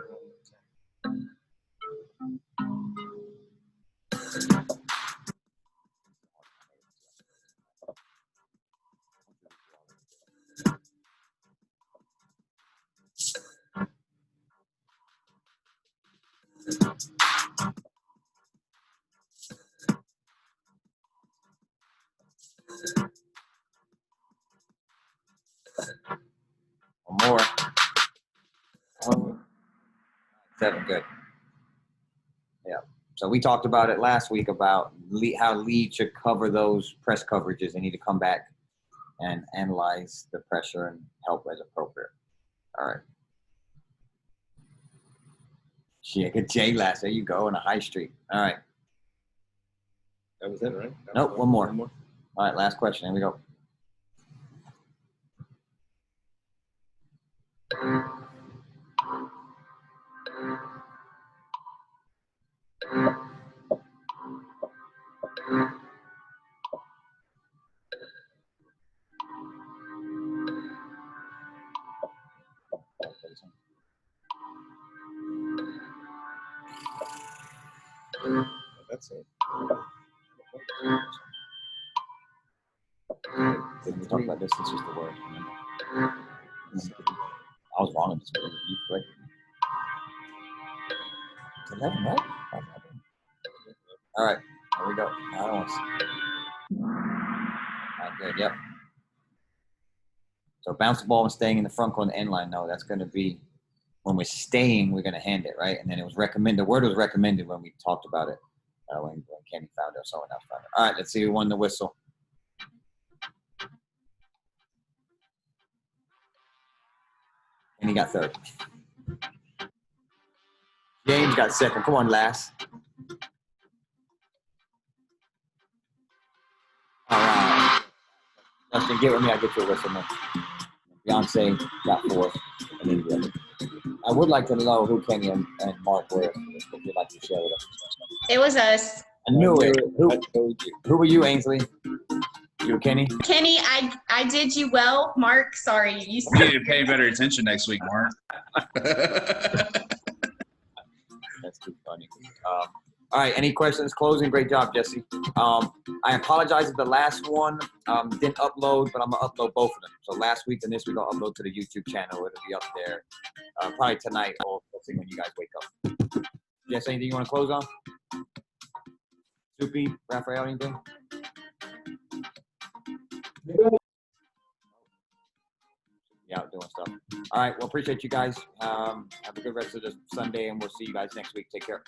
One more. Oh, 7, good. Yeah. So we talked about it last week about how lead should cover those press coverages. They need to come back and analyze the pressure and help as appropriate. All right. Shit, good J last. There you go on a high street. All right. That was it, right? Nope, one more. All right, last question. Here we go. That's it. Didn't we talk about this? This was the word. I was wrong on this one. You corrected me. It's 11, right? All right, here we go. I don't want to see. All right, good. Yep. So bounce the ball and staying in the front corner end line. No, that's going to be when we're staying, we're going to hand it, right? And then it was recommended. The word was recommended when we talked about it. When Kenny found it or someone else found it. All right, let's see who won the whistle. And he got third. James got second. Come on, Lass. All right. Justin, get with me. I'll get you a whistle, man. Beyonce got fourth. And then the other. I would like to know who Kenny and Mark were, if you'd like to share with us. It was us. I knew it. Who were you, Ainsley? You were Kenny? Kenny, I did you well. Mark, sorry. You You need to pay better attention next week, Mark. That's too funny. All right, any questions? Closing, great job, Jesse. I apologize if the last one didn't upload, but I'm gonna upload both of them. So last week and this week I'll upload to the YouTube channel. It'll be up there probably tonight or when you guys wake up. Jess, anything you want to close on? Soupy, Raphael, anything? Yeah, doing stuff. All right, well, appreciate you guys. Have a good rest of the Sunday, and we'll see you guys next week. Take care.